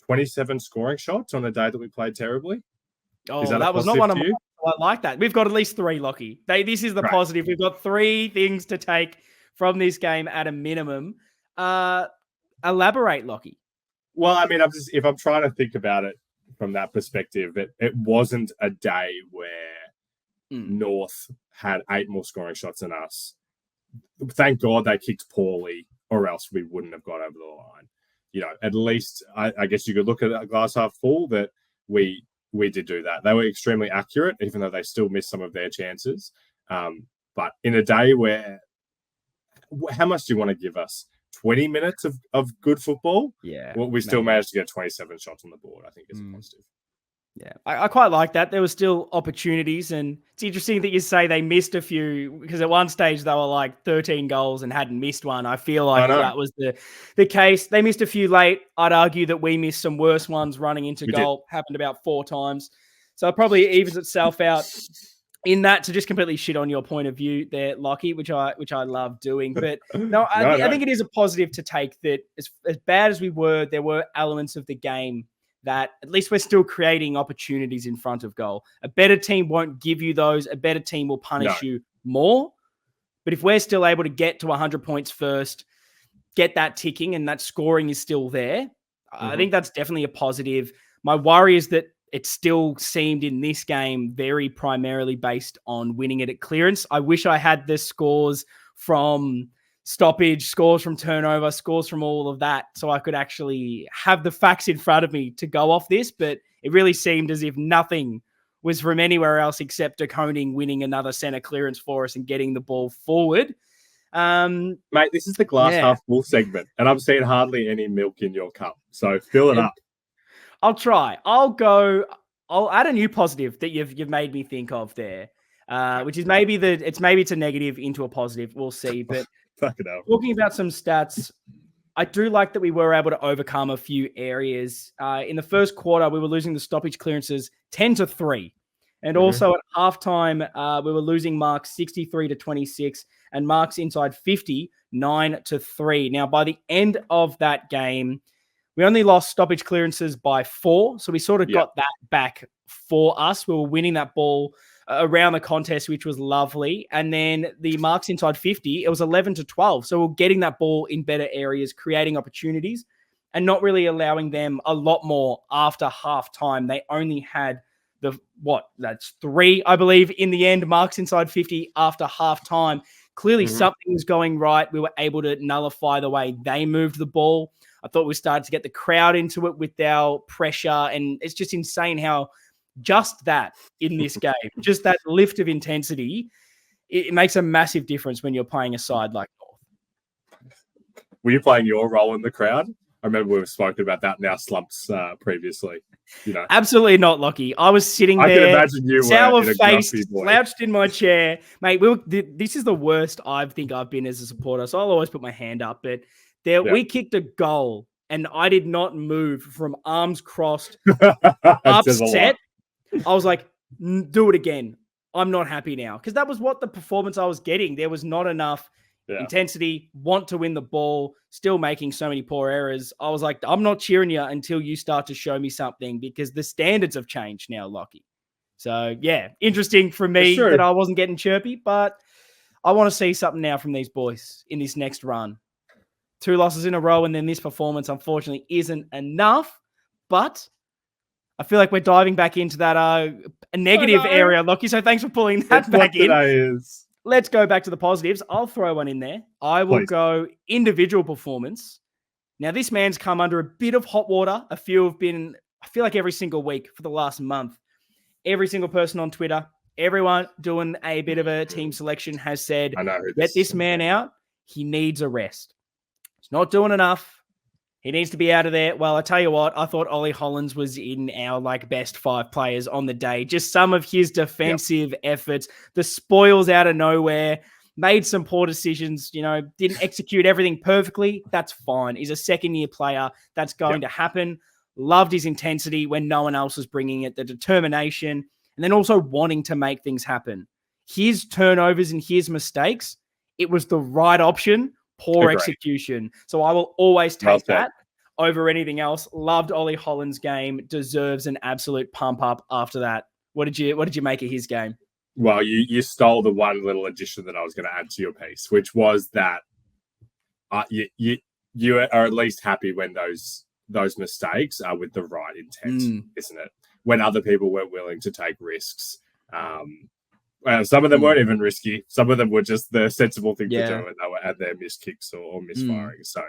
27 scoring shots on a day that we played terribly. Oh, that was not one of mine. I like that. We've got at least 3, Lockie. This is the positive. We've got 3 things to take from this game at a minimum. Elaborate, Lockie. Well, I mean, if I'm trying to think about it from that perspective, it wasn't a day where North had 8 more scoring shots than us. Thank God they kicked poorly, or else we wouldn't have got over the line. At least I guess you could look at a glass half full that we did do that. They were extremely accurate, even though they still missed some of their chances. But in a day where, how much do you want to give us? 20 minutes of good football? Yeah. Well, we still managed to get 27 shots on the board, I think is a positive. Yeah, I quite like that. There were still opportunities, and it's interesting that you say they missed a few, because at one stage they were like 13 goals and hadn't missed one. I feel like that was the case. They missed a few late. I'd argue that we missed some worse ones running into goal. Happened about 4 times. So it probably evens itself out in that, to just completely shit on your point of view there, Lockie, which I love doing. But no, No. I think it is a positive to take that as bad as we were, there were elements of the game that at least we're still creating opportunities in front of goal. A better team won't give you those. A better team will punish you more. But if we're still able to get to 100 points first, get that ticking and that scoring is still there, I think that's definitely a positive. My worry is that it still seemed in this game very primarily based on winning it at clearance. I wish I had the scores from stoppage, scores from turnover, scores from all of that, so I could actually have the facts in front of me to go off this, but it really seemed as if nothing was from anywhere else except De Koning winning another center clearance for us and getting the ball forward. Mate, this is the glass half full segment, and I'm seeing hardly any milk in your cup, so fill it up. I'll try. I'll add a new positive that you've made me think of there, which is maybe it's a negative into a positive. We'll see. But talking about some stats, I do like that we were able to overcome a few areas. In the first quarter, we were losing the stoppage clearances 10-3. And also at halftime, we were losing marks 63-26 and marks inside 50, 9-3. Now, by the end of that game, we only lost stoppage clearances by 4. So we sort of got that back for us. We were winning that ball around the contest, which was lovely. And then the marks inside 50, it was 11-12. So we're getting that ball in better areas, creating opportunities and not really allowing them a lot more after halftime. They only had that's 3, I believe, in the end, marks inside 50 after halftime. Clearly something was going right. We were able to nullify the way they moved the ball. I thought we started to get the crowd into it with our pressure. And it's just insane how just that in this game, just that lift of intensity, it makes a massive difference when you're playing a side like North. Were you playing your role in the crowd? I remember we've spoken about that in our slumps previously. Absolutely not, Lockie. I was sitting there, I can imagine you sour faced, slouched in my chair, mate. This is the worst I think I've been as a supporter, so I'll always put my hand up. But we kicked a goal, and I did not move from arms crossed, upset. I was like, "Do it again." I'm not happy now because that was what the performance I was getting. There was not enough intensity, want to win the ball, still making so many poor errors. I was like, I'm not cheering you until you start to show me something because the standards have changed now, Lockie. So, interesting for me that I wasn't getting chirpy, but I want to see something now from these boys in this next run. 2 losses in a row, and then this performance, unfortunately, isn't enough, but I feel like we're diving back into that a negative area, Lockie, so thanks for pulling that back in. Let's go back to the positives. I'll throw one in there. I will go individual performance. Now, this man's come under a bit of hot water. A few have been, I feel like every single week for the last month. Every single person on Twitter, everyone doing a bit of a team selection has said, get this man out. He needs a rest. He's not doing enough. He needs to be out of there. Well, I tell you what, I thought Ollie Hollands was in our best 5 players on the day. Just some of his defensive efforts, the spoils out of nowhere, made some poor decisions, didn't execute everything perfectly. That's fine. He's a second-year player. That's going to happen. Loved his intensity when no one else was bringing it, the determination, and then also wanting to make things happen. His turnovers and his mistakes, it was the right option. Poor execution. So I will always take that over anything else. Loved Ollie Holland's game. Deserves an absolute pump up after that. What did you make of his game? Well, you stole the one little addition that I was going to add to your piece, which was that you are at least happy when those mistakes are with the right intent, isn't it? When other people weren't willing to take risks. Some of them weren't even risky. Some of them were just the sensible thing to do, and they were at their missed kicks or misfiring. So,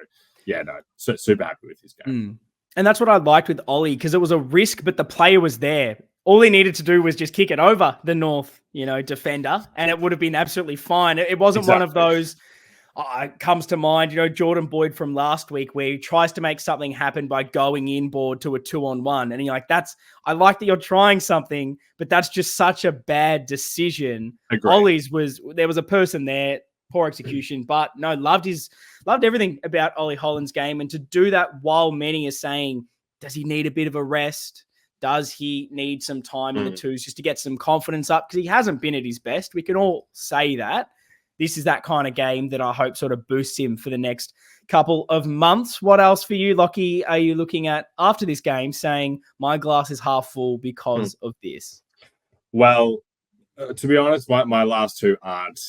super happy with his game. And that's what I liked with Ollie, because it was a risk, but the player was there. All he needed to do was just kick it over the North, defender, and it would have been absolutely fine. It wasn't one of those. Comes to mind, Jordan Boyd from last week, where he tries to make something happen by going inboard to a 2-on-1. And you're like, I like that you're trying something, but that's just such a bad decision. Agreed. Ollie's there was a person there, poor execution, but no, loved everything about Ollie Holland's game. And to do that while many are saying, does he need a bit of a rest? Does he need some time in the twos just to get some confidence up? Because he hasn't been at his best. We can all say that. This is that kind of game that I hope sort of boosts him for the next couple of months. What else for you, Lockie, are you looking at after this game saying my glass is half full because of this? Well, to be honest, my last two aren't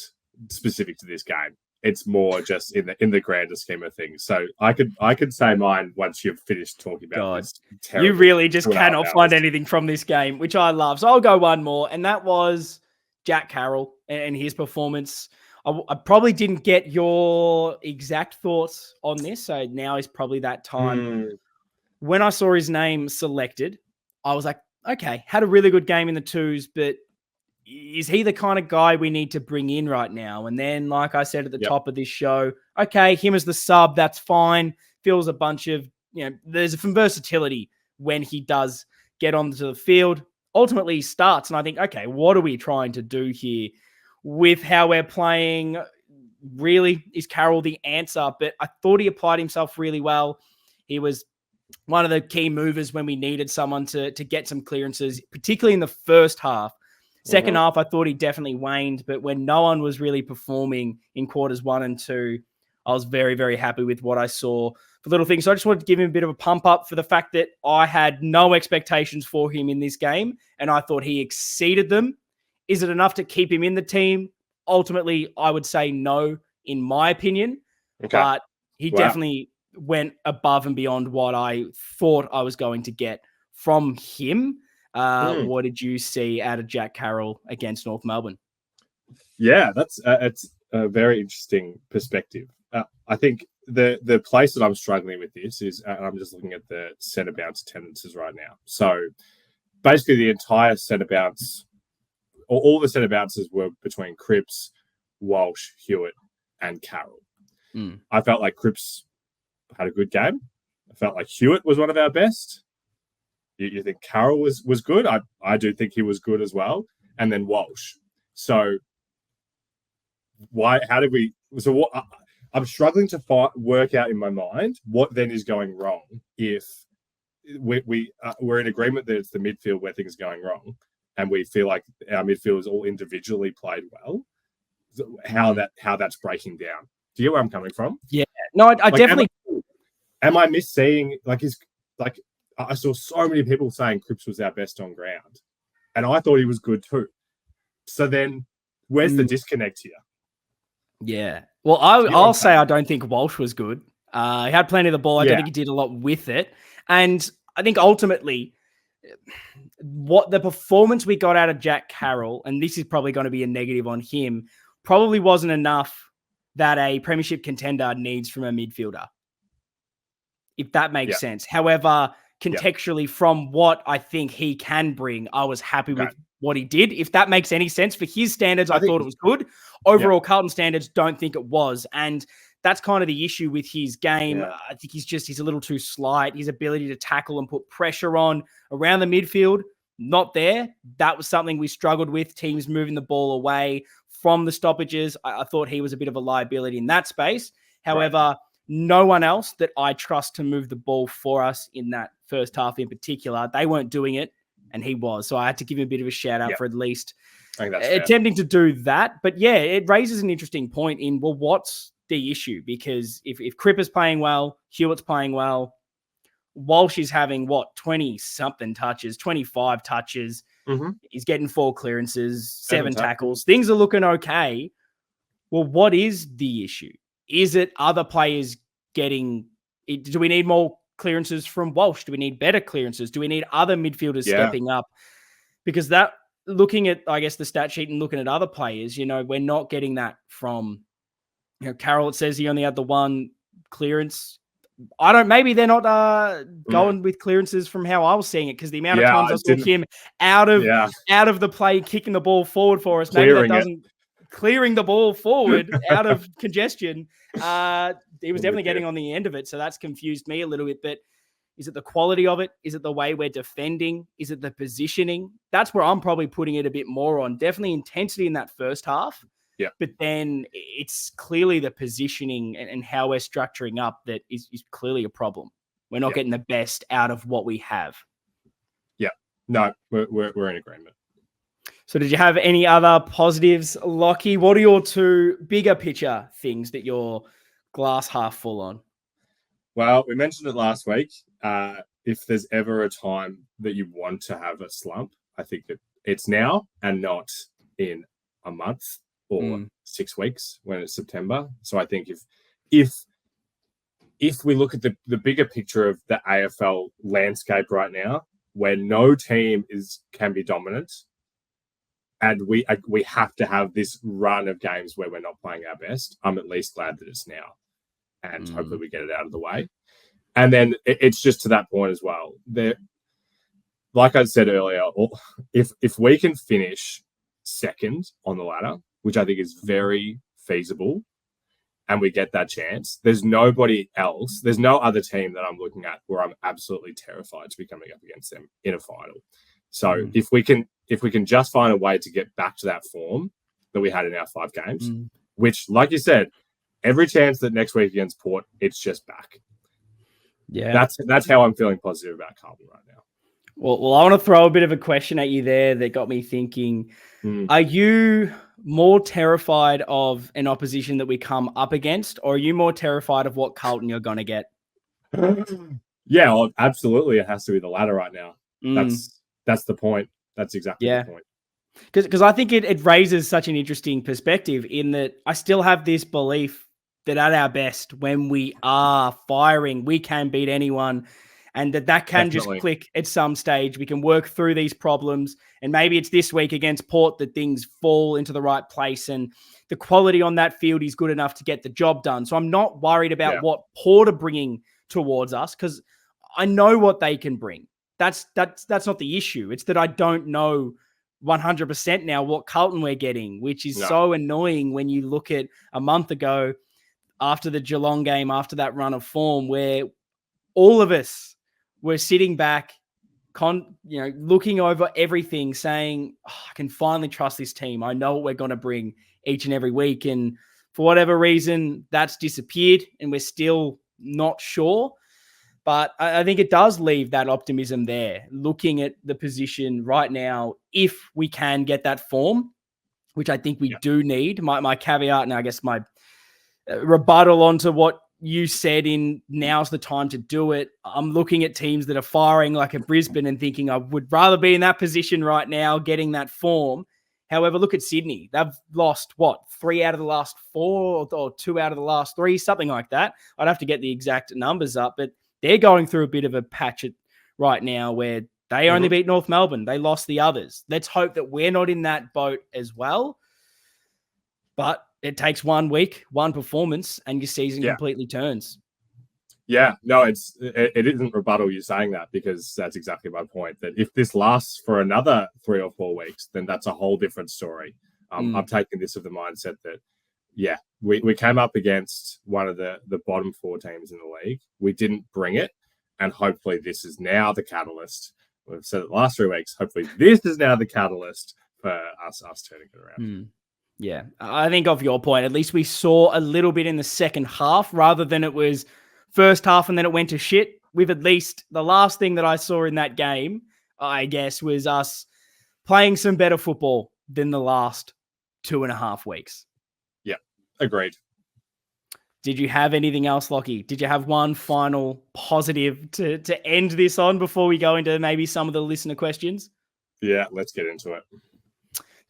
specific to this game. It's more just in the grander scheme of things. So I could say mine once you've finished talking about this. You really just cannot find anything from this game, which I love. So I'll go one more, and that was Jack Carroll and his performance. I probably didn't get your exact thoughts on this, so now is probably that time. When I saw his name selected, I was like, okay, had a really good game in the twos, but is he the kind of guy we need to bring in right now? And then, like I said at the top of this show, okay, him as the sub, that's fine. Feels a bunch of, there's some versatility when he does get onto the field. Ultimately, he starts, and I think, okay, what are we trying to do here with how we're playing? Really, is Carroll the answer? But I thought he applied himself really well. He was one of the key movers when we needed someone to get some clearances, particularly in the first half. Second half, I thought he definitely waned, but when no one was really performing in quarters 1 and 2, I was very, very happy with what I saw for little things. So I just wanted to give him a bit of a pump up for the fact that I had no expectations for him in this game, and I thought he exceeded them. Is it enough to keep him in the team? Ultimately, I would say no, in my opinion, but he definitely went above and beyond what I thought I was going to get from him. What did you see out of Jack Carroll against North Melbourne? Yeah, that's a very interesting perspective. I think the place that I'm struggling with this is, and I'm just looking at the centre bounce attendances right now. So basically the entire centre bounce, or all the centre bounces were between Cripps, Walsh, Hewitt, and Carroll. I felt like Cripps had a good game. I felt like Hewitt was one of our best. You think Carroll was good? I do think he was good as well. And then Walsh. So how did we? So what? I'm struggling to work out in my mind what then is going wrong if we're in agreement that it's the midfield where things are going wrong, and we feel like our midfielders all individually played well. How that's breaking down? Do you get where I'm coming from? Yeah. No, I definitely. Am I misseeing I saw so many people saying Cripps was our best on ground, and I thought he was good too. So then, where's the disconnect here? Yeah. Well, I'll say I don't think Walsh was good. He had plenty of the ball. I don't think he did a lot with it. And I think ultimately, what the performance we got out of Jack Carroll, and this is probably going to be a negative on him, probably wasn't enough that a premiership contender needs from a midfielder, if that makes sense. However, contextually from what I think he can bring, I was happy with what he did. If that makes any sense for his standards, I thought it was good. Overall, Carlton standards, don't think it was. And that's kind of the issue with his game. I think he's a little too slight. His ability to tackle and put pressure on around the midfield, not there. That was something we struggled with, teams moving the ball away from the stoppages. I thought he was a bit of a liability in that space. However, no one else that I trust to move the ball for us in that first half in particular, they weren't doing it, and he was. So I had to give him a bit of a shout out for at least attempting to do that. But yeah, it raises an interesting point in, well, what's the issue? Because if Cripp is playing well, Hewitt's playing well, Walsh is having 20-something touches, 25 touches. He's getting 4 clearances, 7 tackles. Things are looking okay. Well, what is the issue? Is it other players getting... Do we need more clearances from Walsh? Do we need better clearances? Do we need other midfielders stepping up? Because looking at, I guess, the stat sheet and looking at other players, we're not getting that from, Carroll. It says he only had the 1 clearance. Maybe they're not going with clearances from how I was seeing it, because the amount of times I saw him out of the play, kicking the ball forward for us, maybe that doesn't... Clearing the ball forward out of congestion. He was definitely getting on the end of it. So that's confused me a little bit. But is it the quality of it? Is it the way we're defending? Is it the positioning? That's where I'm probably putting it a bit more on. Definitely intensity in that first half. Yeah. But then it's clearly the positioning and how we're structuring up that is clearly a problem. We're not getting the best out of what we have. Yeah. No, we're in agreement. So did you have any other positives, Lockie? What are your two bigger picture things that you're glass half full on? Well, we mentioned it last week. If there's ever a time that you want to have a slump, I think that it's now and not in a month or 6 weeks when it's September. So I think if we look at the bigger picture of the AFL landscape right now, where no team can be dominant, and we have to have this run of games where we're not playing our best, I'm at least glad that it's now, and hopefully we get it out of the way. And then it's just to that point as well. Like I said earlier, if we can finish second on the ladder, which I think is very feasible, and we get that chance, there's nobody else. There's no other team that I'm looking at where I'm absolutely terrified to be coming up against them in a final. So if we can just find a way to get back to that form that we had in our 5 games, which, like you said, every chance that next week against Port, it's just back. Yeah, that's how I'm feeling positive about Carlton right now. Well, I want to throw a bit of a question at you there that got me thinking. Are you more terrified of an opposition that we come up against, or are you more terrified of what Carlton you're going to get? Yeah, well, absolutely. It has to be the latter right now. That's the point. That's exactly the point. Because I think it raises such an interesting perspective in that I still have this belief that at our best, when we are firing, we can beat anyone, and that can just click at some stage. We can work through these problems, and maybe it's this week against Port that things fall into the right place and the quality on that field is good enough to get the job done. So I'm not worried about what Port are bringing towards us, because I know what they can bring. That's not the issue. It's that I don't know 100% now what Carlton we're getting, which is so annoying when you look at a month ago after the Geelong game, after that run of form, where all of us were sitting back, looking over everything, saying, I can finally trust this team. I know what we're going to bring each and every week. And for whatever reason, that's disappeared and we're still not sure. But I think it does leave that optimism there, looking at the position right now, if we can get that form, which I think we do need. My caveat, and I guess my rebuttal onto what you said in now's the time to do it. I'm looking at teams that are firing like a Brisbane and thinking I would rather be in that position right now, getting that form. However, look at Sydney. They've lost, 3 out of the last 4 or 2 out of the last 3, something like that. I'd have to get the exact numbers up, but they're going through a bit of a patch right now where they only beat North Melbourne. They lost the others. Let's hope that we're not in that boat as well. But it takes 1 week, 1 performance, and your season completely turns. Yeah, no, it isn't rebuttal you saying that, because that's exactly my point, that if this lasts for another 3 or 4 weeks, then that's a whole different story. I'm taking this with the mindset that, we came up against one of the bottom 4 teams in the league. We didn't bring it, and hopefully this is now the catalyst. We've said it the last 3 weeks. Hopefully this is now the catalyst for us turning it around. Yeah, I think of your point, at least we saw a little bit in the second half rather than it was first half and then it went to shit. We've at least, the last thing that I saw in that game, I guess, was us playing some better football than the last 2.5 weeks. Yeah, agreed. Did you have anything else, Lockie? Did you have one final positive to end this on before we go into maybe some of the listener questions? Yeah, let's get into it.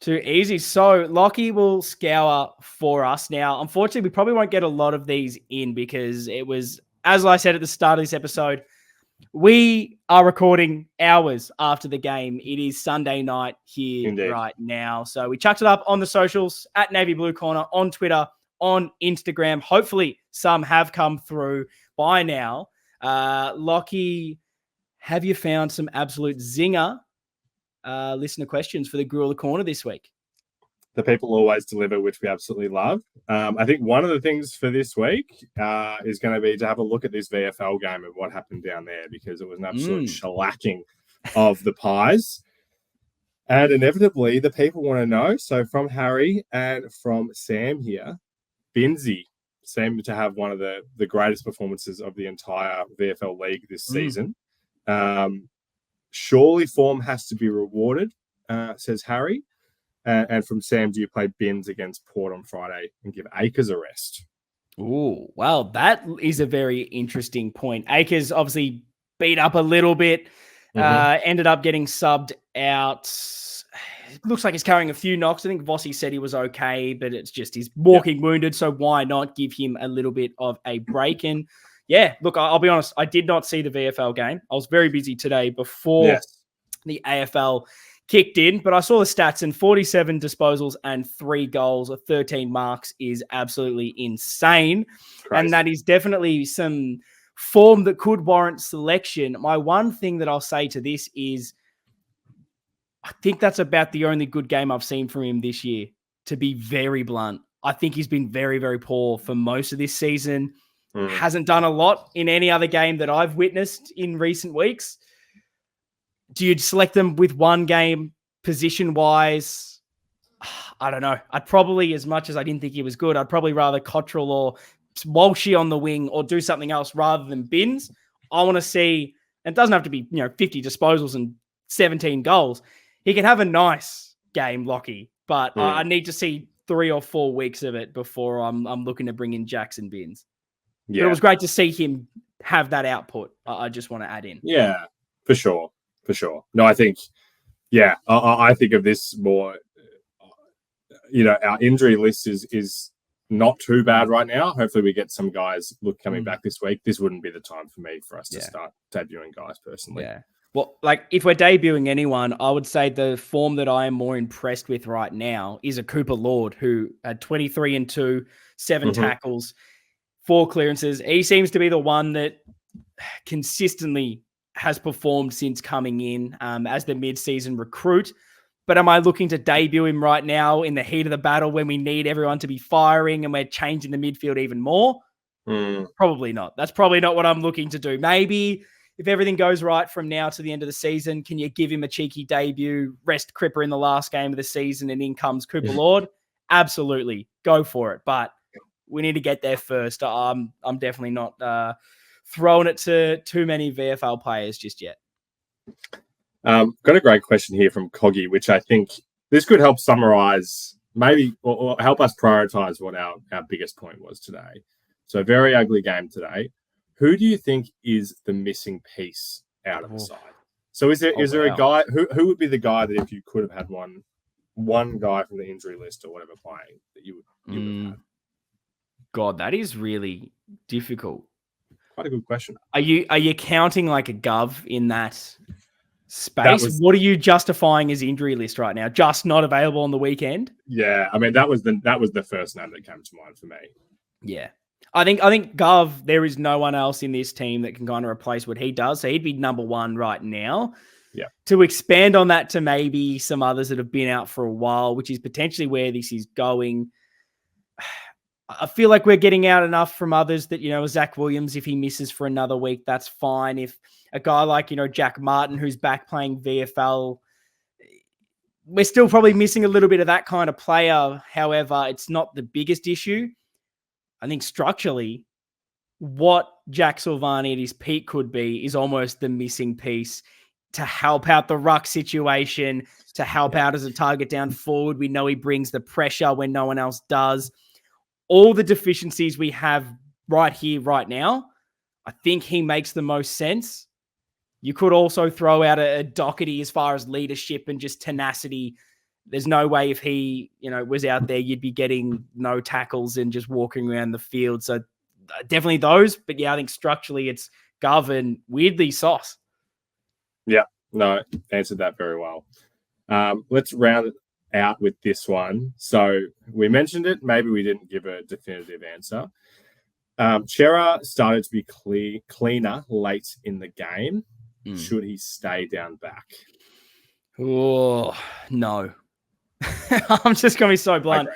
Too easy. So Lockie will scour for us. Now, unfortunately, we probably won't get a lot of these in because it was, as I said at the start of this episode, we are recording hours after the game. It is Sunday night here right now. So we chucked it up on the socials at Navy Blue Corner, on Twitter, on Instagram. Hopefully some have come through by now. Lockie, have you found some absolute zinger listener questions for the Grew of the Corner this week? The people always deliver, which we absolutely love. I think one of the things for this week is going to be to have a look at this VFL game and what happened down there, because it was an absolute shellacking of the Pies. And inevitably, the people want to know. So from Harry and from Sam here, Binzi seemed to have one of the greatest performances of the entire VFL league this season. surely form has to be rewarded, says Harry. And from Sam, do you play Bins against Port on Friday and give Akers a rest? Oh, well, that is a very interesting point. Akers obviously beat up a little bit, ended up getting subbed out. It looks like he's carrying a few knocks. I think Vossi said he was okay, but it's just he's walking wounded, so why not give him a little bit of a break? And yeah, look, I'll be honest, I did not see the VFL game. I was very busy today before the AFL kicked in, but I saw the stats, and 47 disposals and 3 goals or 13 marks is absolutely insane. Crazy. And that is definitely some form that could warrant selection. My one thing that I'll say to this is I think that's about the only good game I've seen from him this year, to be very blunt. I think he's been very, very poor for most of this season. Hasn't done a lot in any other game that I've witnessed in recent weeks. Do you select them with one game position-wise? I don't know. I'd probably, as much as I didn't think he was good, I'd probably rather Cottrell or Walshy on the wing or do something else rather than Bins. I want to see, and it doesn't have to be 50 disposals and 17 goals. He can have a nice game, Lockie, but I need to see 3 or 4 weeks of it before I'm looking to bring in Jackson Bins. Yeah. But it was great to see him have that output. I just want to add in. Yeah, for sure. For sure. No, I think, I think of this more, our injury list is not too bad right now. Hopefully we get some guys coming back this week. This wouldn't be the time for me for us to start debuting guys personally. Yeah. Well, like if we're debuting anyone, I would say the form that I am more impressed with right now is a Cooper Lord, who had 23 and 2, 7 tackles, 4 clearances. He seems to be the one that consistently has performed since coming in as the mid-season recruit. But am I looking to debut him right now in the heat of the battle when we need everyone to be firing and we're changing the midfield even more? Probably not. That's probably not what I'm looking to do. Maybe if everything goes right from now to the end of the season, can you give him a cheeky debut, rest Cripper in the last game of the season, and in comes Cooper Lord? Absolutely. Go for it. But we need to get there first. I'm definitely not throwing it to too many VFL players just yet. Got a great question here from Coggy, which I think this could help summarize maybe or help us prioritize what our biggest point was today. So a very ugly game today. Who do you think is the missing piece out of the side? So is there a guy who would be the guy that if you could have had one guy from the injury list or whatever playing that you would have had? God, that is really difficult. Quite a good question. Are you counting like a Gov in that space? What are you justifying as injury list right now? Just not available on the weekend? Yeah, I mean that was the first name that came to mind for me. Yeah. I think Gov, there is no one else in this team that can kind of replace what he does. So he'd be number 1 right now. Yeah. To expand on that to maybe some others that have been out for a while, which is potentially where this is going. I feel like we're getting out enough from others that, Zach Williams, if he misses for another week, that's fine. If a guy like, Jack Martin, who's back playing VFL, we're still probably missing a little bit of that kind of player. However, it's not the biggest issue. I think structurally, what Jack Silvani at his peak could be is almost the missing piece to help out the ruck situation, to help out as a target down forward. We know he brings the pressure when no one else does. All the deficiencies we have right here, right now, I think he makes the most sense. You could also throw out a Doherty as far as leadership and just tenacity. There's no way if he, was out there, you'd be getting no tackles and just walking around the field. So definitely those. But yeah, I think structurally it's Gov and weirdly Sauce. Yeah, no, answered that very well. Let's round it out with this one. So we mentioned it. Maybe we didn't give a definitive answer. Chera started to be cleaner late in the game. Should he stay down back? Oh, no. I'm just going to be so blunt.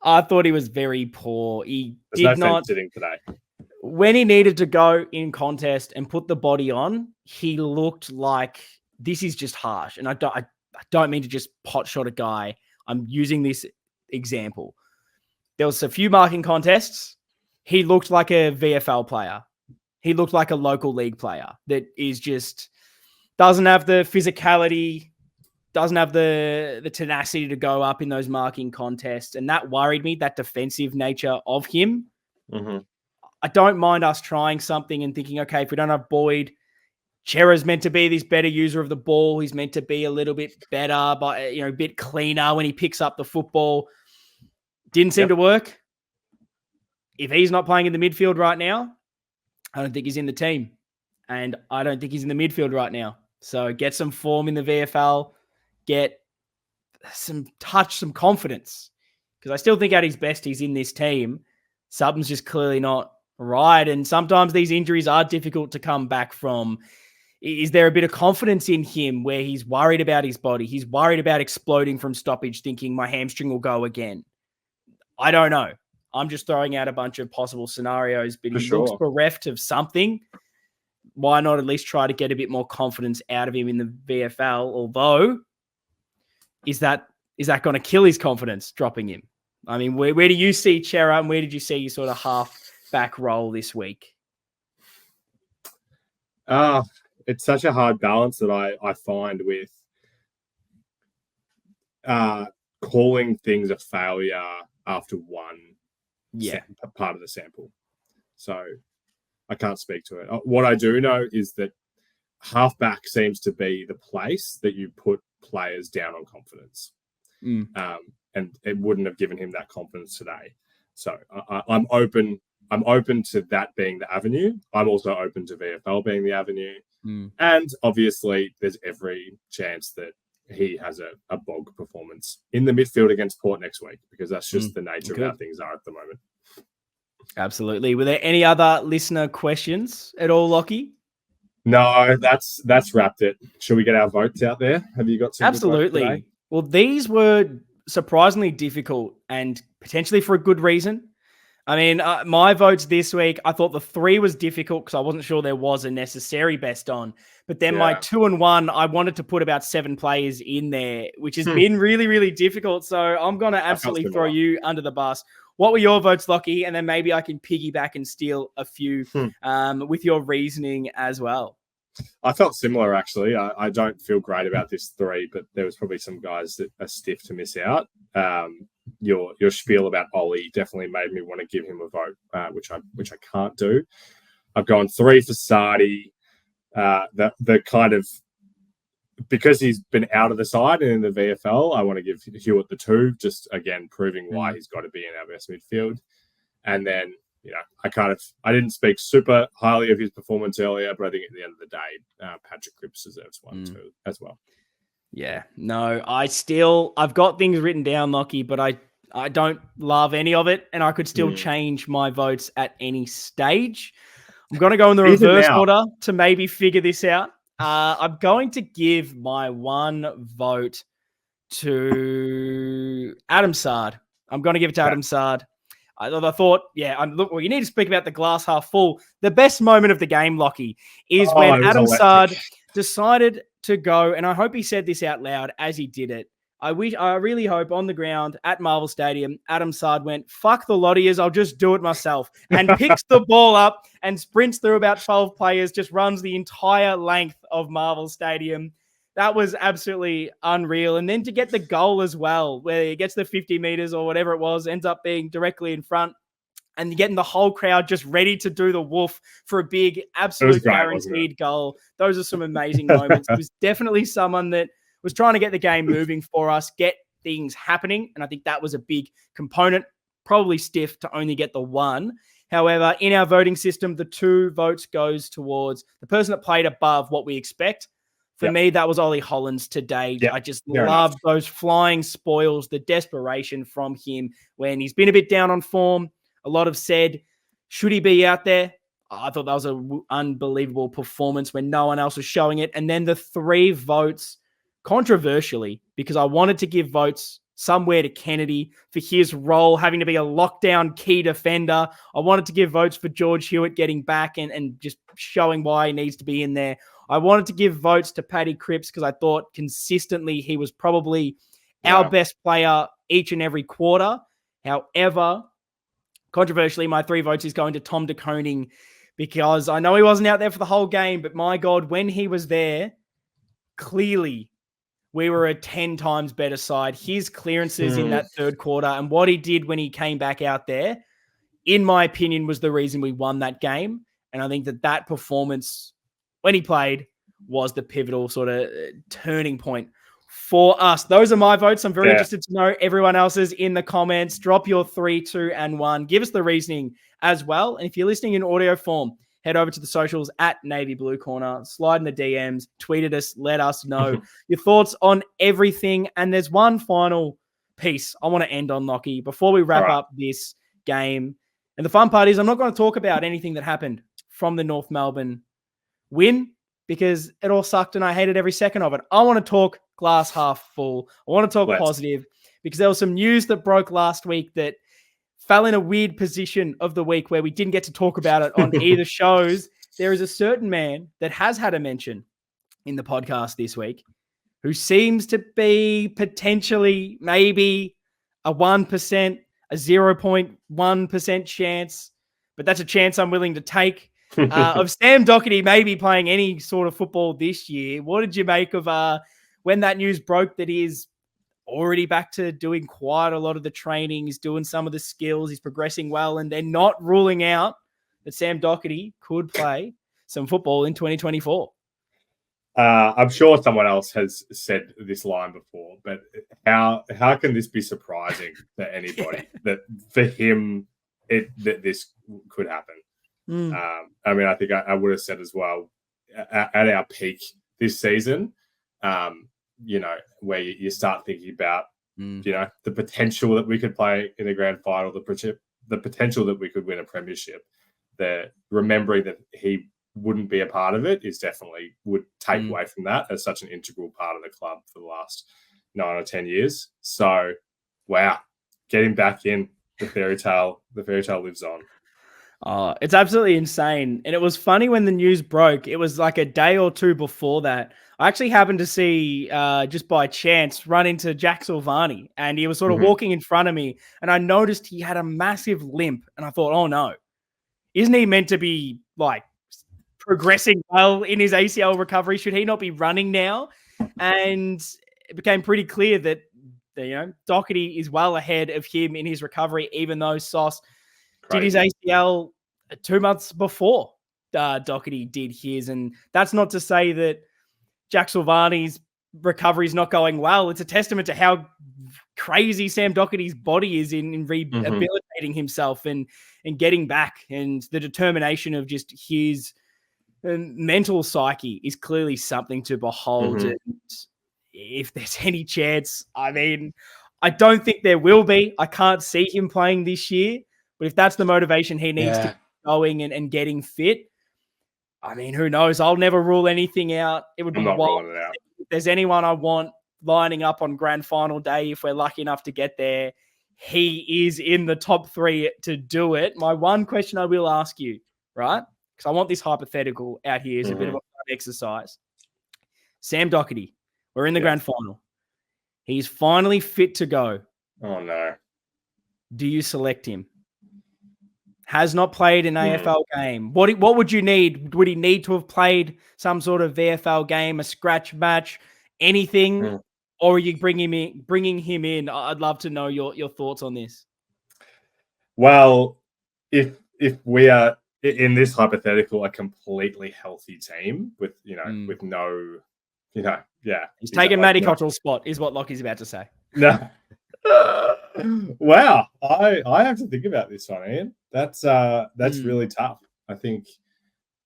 I thought he was very poor. There's no sense sitting today. When he needed to go in contest and put the body on, he looked like this is just harsh. And I don't mean to just pot shot a guy. I'm using this example. There was a few marking contests. He looked like a VFL player. He looked like a local league player that is just doesn't have the physicality, doesn't have the tenacity to go up in those marking contests. And that worried me, that defensive nature of him. Mm-hmm. I don't mind us trying something and thinking, okay, if we don't have Boyd, Chera's meant to be this better user of the ball. He's meant to be a little bit better, but a bit cleaner when he picks up the football. Didn't seem to work. If he's not playing in the midfield right now, I don't think he's in the team. And I don't think he's in the midfield right now. So get some form in the VFL, get some touch, some confidence. Because I still think at his best, he's in this team. Something's just clearly not right. And sometimes these injuries are difficult to come back from. Is there a bit of confidence in him where he's worried about his body? He's worried about exploding from stoppage, thinking my hamstring will go again. I don't know. I'm just throwing out a bunch of possible scenarios, but he looks bereft of something. Why not at least try to get a bit more confidence out of him in the VFL? Although, is that going to kill his confidence, dropping him? I mean, where do you see Chera, and where did you see your sort of half-back role this week? It's such a hard balance that I find with calling things a failure after one part of the sample. So I can't speak to it. What I do know is that halfback seems to be the place that you put players down on confidence. And it wouldn't have given him that confidence today. So I'm open to that being the avenue. I'm also open to VFL being the avenue. And obviously there's every chance that he has a bog performance in the midfield against Port next week, because that's just the nature of how things are at the moment. Absolutely. Were there any other listener questions at all, Lockie? No, that's wrapped it. Should we get our votes out there? Have you got some? Absolutely. Well, these were surprisingly difficult and potentially for a good reason. I mean, my votes this week, I thought the 3 was difficult because I wasn't sure there was a necessary best on. But then my 2 and 1, I wanted to put about 7 players in there, which has been really, really difficult. So I'm going to absolutely throw you under the bus. What were your votes, Lockie? And then maybe I can piggyback and steal a few with your reasoning as well. I felt similar, actually. I don't feel great about this 3, but there was probably some guys that are stiff to miss out. Your spiel about Ollie definitely made me want to give him a vote, which I can't do. I've gone 3 for Sardi. The kind of, because he's been out of the side and in the VFL, I want to give Hewitt the 2, just again proving why he's got to be in our best midfield. And then, I didn't speak super highly of his performance earlier, but I think at the end of the day, Patrick Cripps deserves 1 too as well. Yeah, no, I've got things written down, Lockie, but I don't love any of it, and I could still change my votes at any stage. I'm going to go in the reverse order to maybe figure this out. I'm going to give my 1 vote to Adam Sard. I'm going to give it to Adam Sard. I thought, you need to speak about the glass half full. The best moment of the game, Lockie, is when Adam Sard decided to go, and I hope he said this out loud as he did it. I really hope on the ground at Marvel Stadium, Adam Sard went, fuck the Lottiers, I'll just do it myself, and picks the ball up and sprints through about 12 players, just runs the entire length of Marvel Stadium. That was absolutely unreal. And then to get the goal as well, where he gets the 50 meters or whatever it was, ends up being directly in front, and getting the whole crowd just ready to do the woof for a big, absolute guaranteed goal. Those are some amazing moments. It was definitely someone that was trying to get the game moving for us, get things happening. And I think that was a big component, probably stiff to only get the 1. However, in our voting system, the 2 votes goes towards the person that played above what we expect. For me, that was Ollie Hollands today. I just loved those flying spoils, the desperation from him when he's been a bit down on form. A lot have said, should he be out there? I thought that was an unbelievable performance when no one else was showing it. And then the 3 votes, controversially, because I wanted to give votes somewhere to Kennedy for his role, having to be a lockdown key defender. I wanted to give votes for George Hewitt getting back and just showing why he needs to be in there. I wanted to give votes to Paddy Cripps because I thought consistently he was probably our best player each and every quarter. However, controversially, my 3 votes is going to Tom de Koning because I know he wasn't out there for the whole game, but my God, when he was there, clearly we were a 10 times better side. His clearances in that third quarter and what he did when he came back out there, in my opinion, was the reason we won that game. And I think that performance when he played was the pivotal sort of turning point for us. Those are my votes. I'm very interested to know everyone else's in the comments. Drop your 3, 2, and 1. Give us the reasoning as well. And if you're listening in audio form, head over to the socials at Navy Blue Corner, slide in the DMs, tweet at us, let us know your thoughts on everything. And there's one final piece I want to end on, Lockie, before we wrap up this game. And the fun part is I'm not going to talk about anything that happened from the North Melbourne win because it all sucked and I hated every second of it. I want to talk glass half full. I want to talk positive because there was some news that broke last week that fell in a weird position of the week where we didn't get to talk about it on either shows. There is a certain man that has had a mention in the podcast this week who seems to be potentially maybe a 1%, a 0.1% chance, but that's a chance I'm willing to take, of Sam Docherty maybe playing any sort of football this year. What did you make of when that news broke that he is already back to doing quite a lot of the training, he's doing some of the skills, he's progressing well, and they're not ruling out that Sam Docherty could play some football in 2024? I'm sure someone else has said this line before, but how can this be surprising to anybody that for him that this could happen? I mean, I think I would have said as well at our peak this season, where you start thinking about the potential that we could play in a grand final, the potential that we could win a premiership. Remembering that he wouldn't be a part of it is definitely would take away from that as such an integral part of the club for the last 9 or 10 years. So, wow, getting back in, the fairy tale lives on. Oh, it's absolutely insane. And it was funny when the news broke. It was like a day or two before that. I actually happened to see, just by chance, run into Jack Silvani, and he was sort of walking in front of me, and I noticed he had a massive limp, and I thought, oh no, isn't he meant to be like progressing well in his ACL recovery? Should he not be running now? And it became pretty clear that Docherty is well ahead of him in his recovery, even though Sauce did his ACL 2 months before Docherty did his. And that's not to say that Jack Silvani's recovery is not going well. It's a testament to how crazy Sam Docherty's body is in rehabilitating himself and getting back, and the determination of just his mental psyche is clearly something to behold. And if there's any chance, I mean, I don't think there will be. I can't see him playing this year, but if that's the motivation he needs to keep going and getting fit, I mean, who knows? I'll never rule anything out. It would be wild. If there's anyone I want lining up on grand final day, if we're lucky enough to get there, he is in the top 3 to do it. My one question I will ask you, right? Because I want this hypothetical out here as a bit of a fun exercise. Sam Docherty, we're in the grand final. He's finally fit to go. Oh, no. Do you select him? Has not played an AFL game. What would you need? Would he need to have played some sort of VFL game, a scratch match, anything? Or are you bringing him in? I'd love to know your thoughts on this. Well, if we are in this hypothetical, a completely healthy team with with no, he's taking Matty Cottrell's spot, is what Lockie's about to say. No. Wow, I have to think about this one, Ian. That's really tough. I think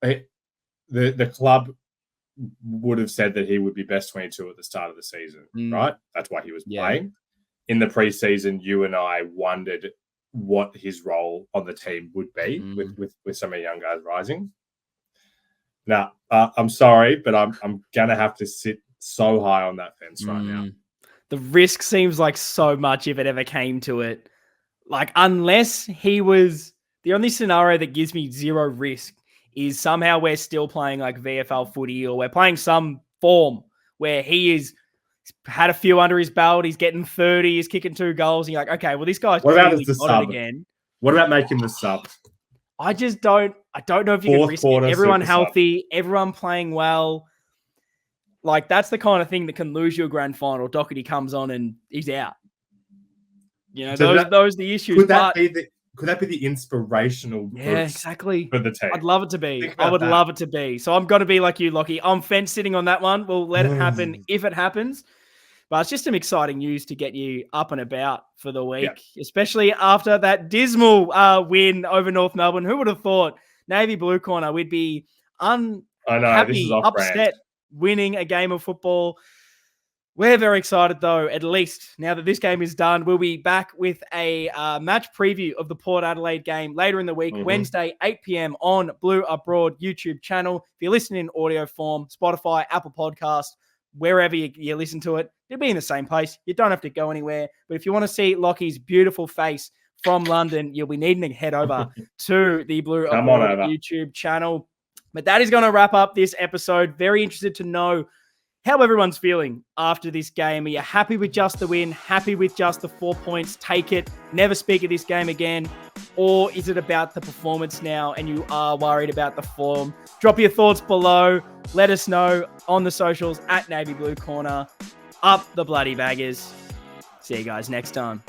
the club would have said that he would be best 22 at the start of the season, right? That's why he was playing. In the preseason, you and I wondered what his role on the team would be with some of the young guys rising. Now, I'm sorry, but I'm gonna have to sit so high on that fence right now. The risk seems like so much if it ever came to it. Like, unless he was the only scenario that gives me zero risk is somehow we're still playing like VFL footy, or we're playing some form where he's had a few under his belt, he's getting 30, he's kicking 2 goals, and you're like, okay, well, this guy's clearly got it again. What about making the sub? I don't know if you can risk it. Everyone healthy, everyone playing well. Like, that's the kind of thing that can lose you a grand final. Doherty comes on and he's out. You know, those are the issues. Could that be the inspirational boost exactly. for the team? I'd love it to be. I would love it to be. So I'm going to be like you, Lockie. I'm fence sitting on that one. We'll let it happen if it happens. But it's just some exciting news to get you up and about for the week, especially after that dismal win over North Melbourne. Who would have thought Navy Blue Corner we'd be unhappy, upset, winning a game of football? We're very excited, though, at least now that this game is done. We'll be back with a match preview of the Port Adelaide game later in the week, Wednesday, 8 p.m. on Blue Abroad YouTube channel. If you're listening in audio form, Spotify, Apple Podcast, wherever you listen to it, it'll be in the same place. You don't have to go anywhere. But if you want to see Lockie's beautiful face from London, you'll be needing to head over to the Blue Abroad YouTube channel. But that is going to wrap up this episode. Very interested to know how everyone's feeling after this game. Are you happy with just the win? Happy with just the 4 points? Take it. Never speak of this game again. Or is it about the performance now and you are worried about the form? Drop your thoughts below. Let us know on the socials at Navy Blue Corner. Up the bloody baggers. See you guys next time.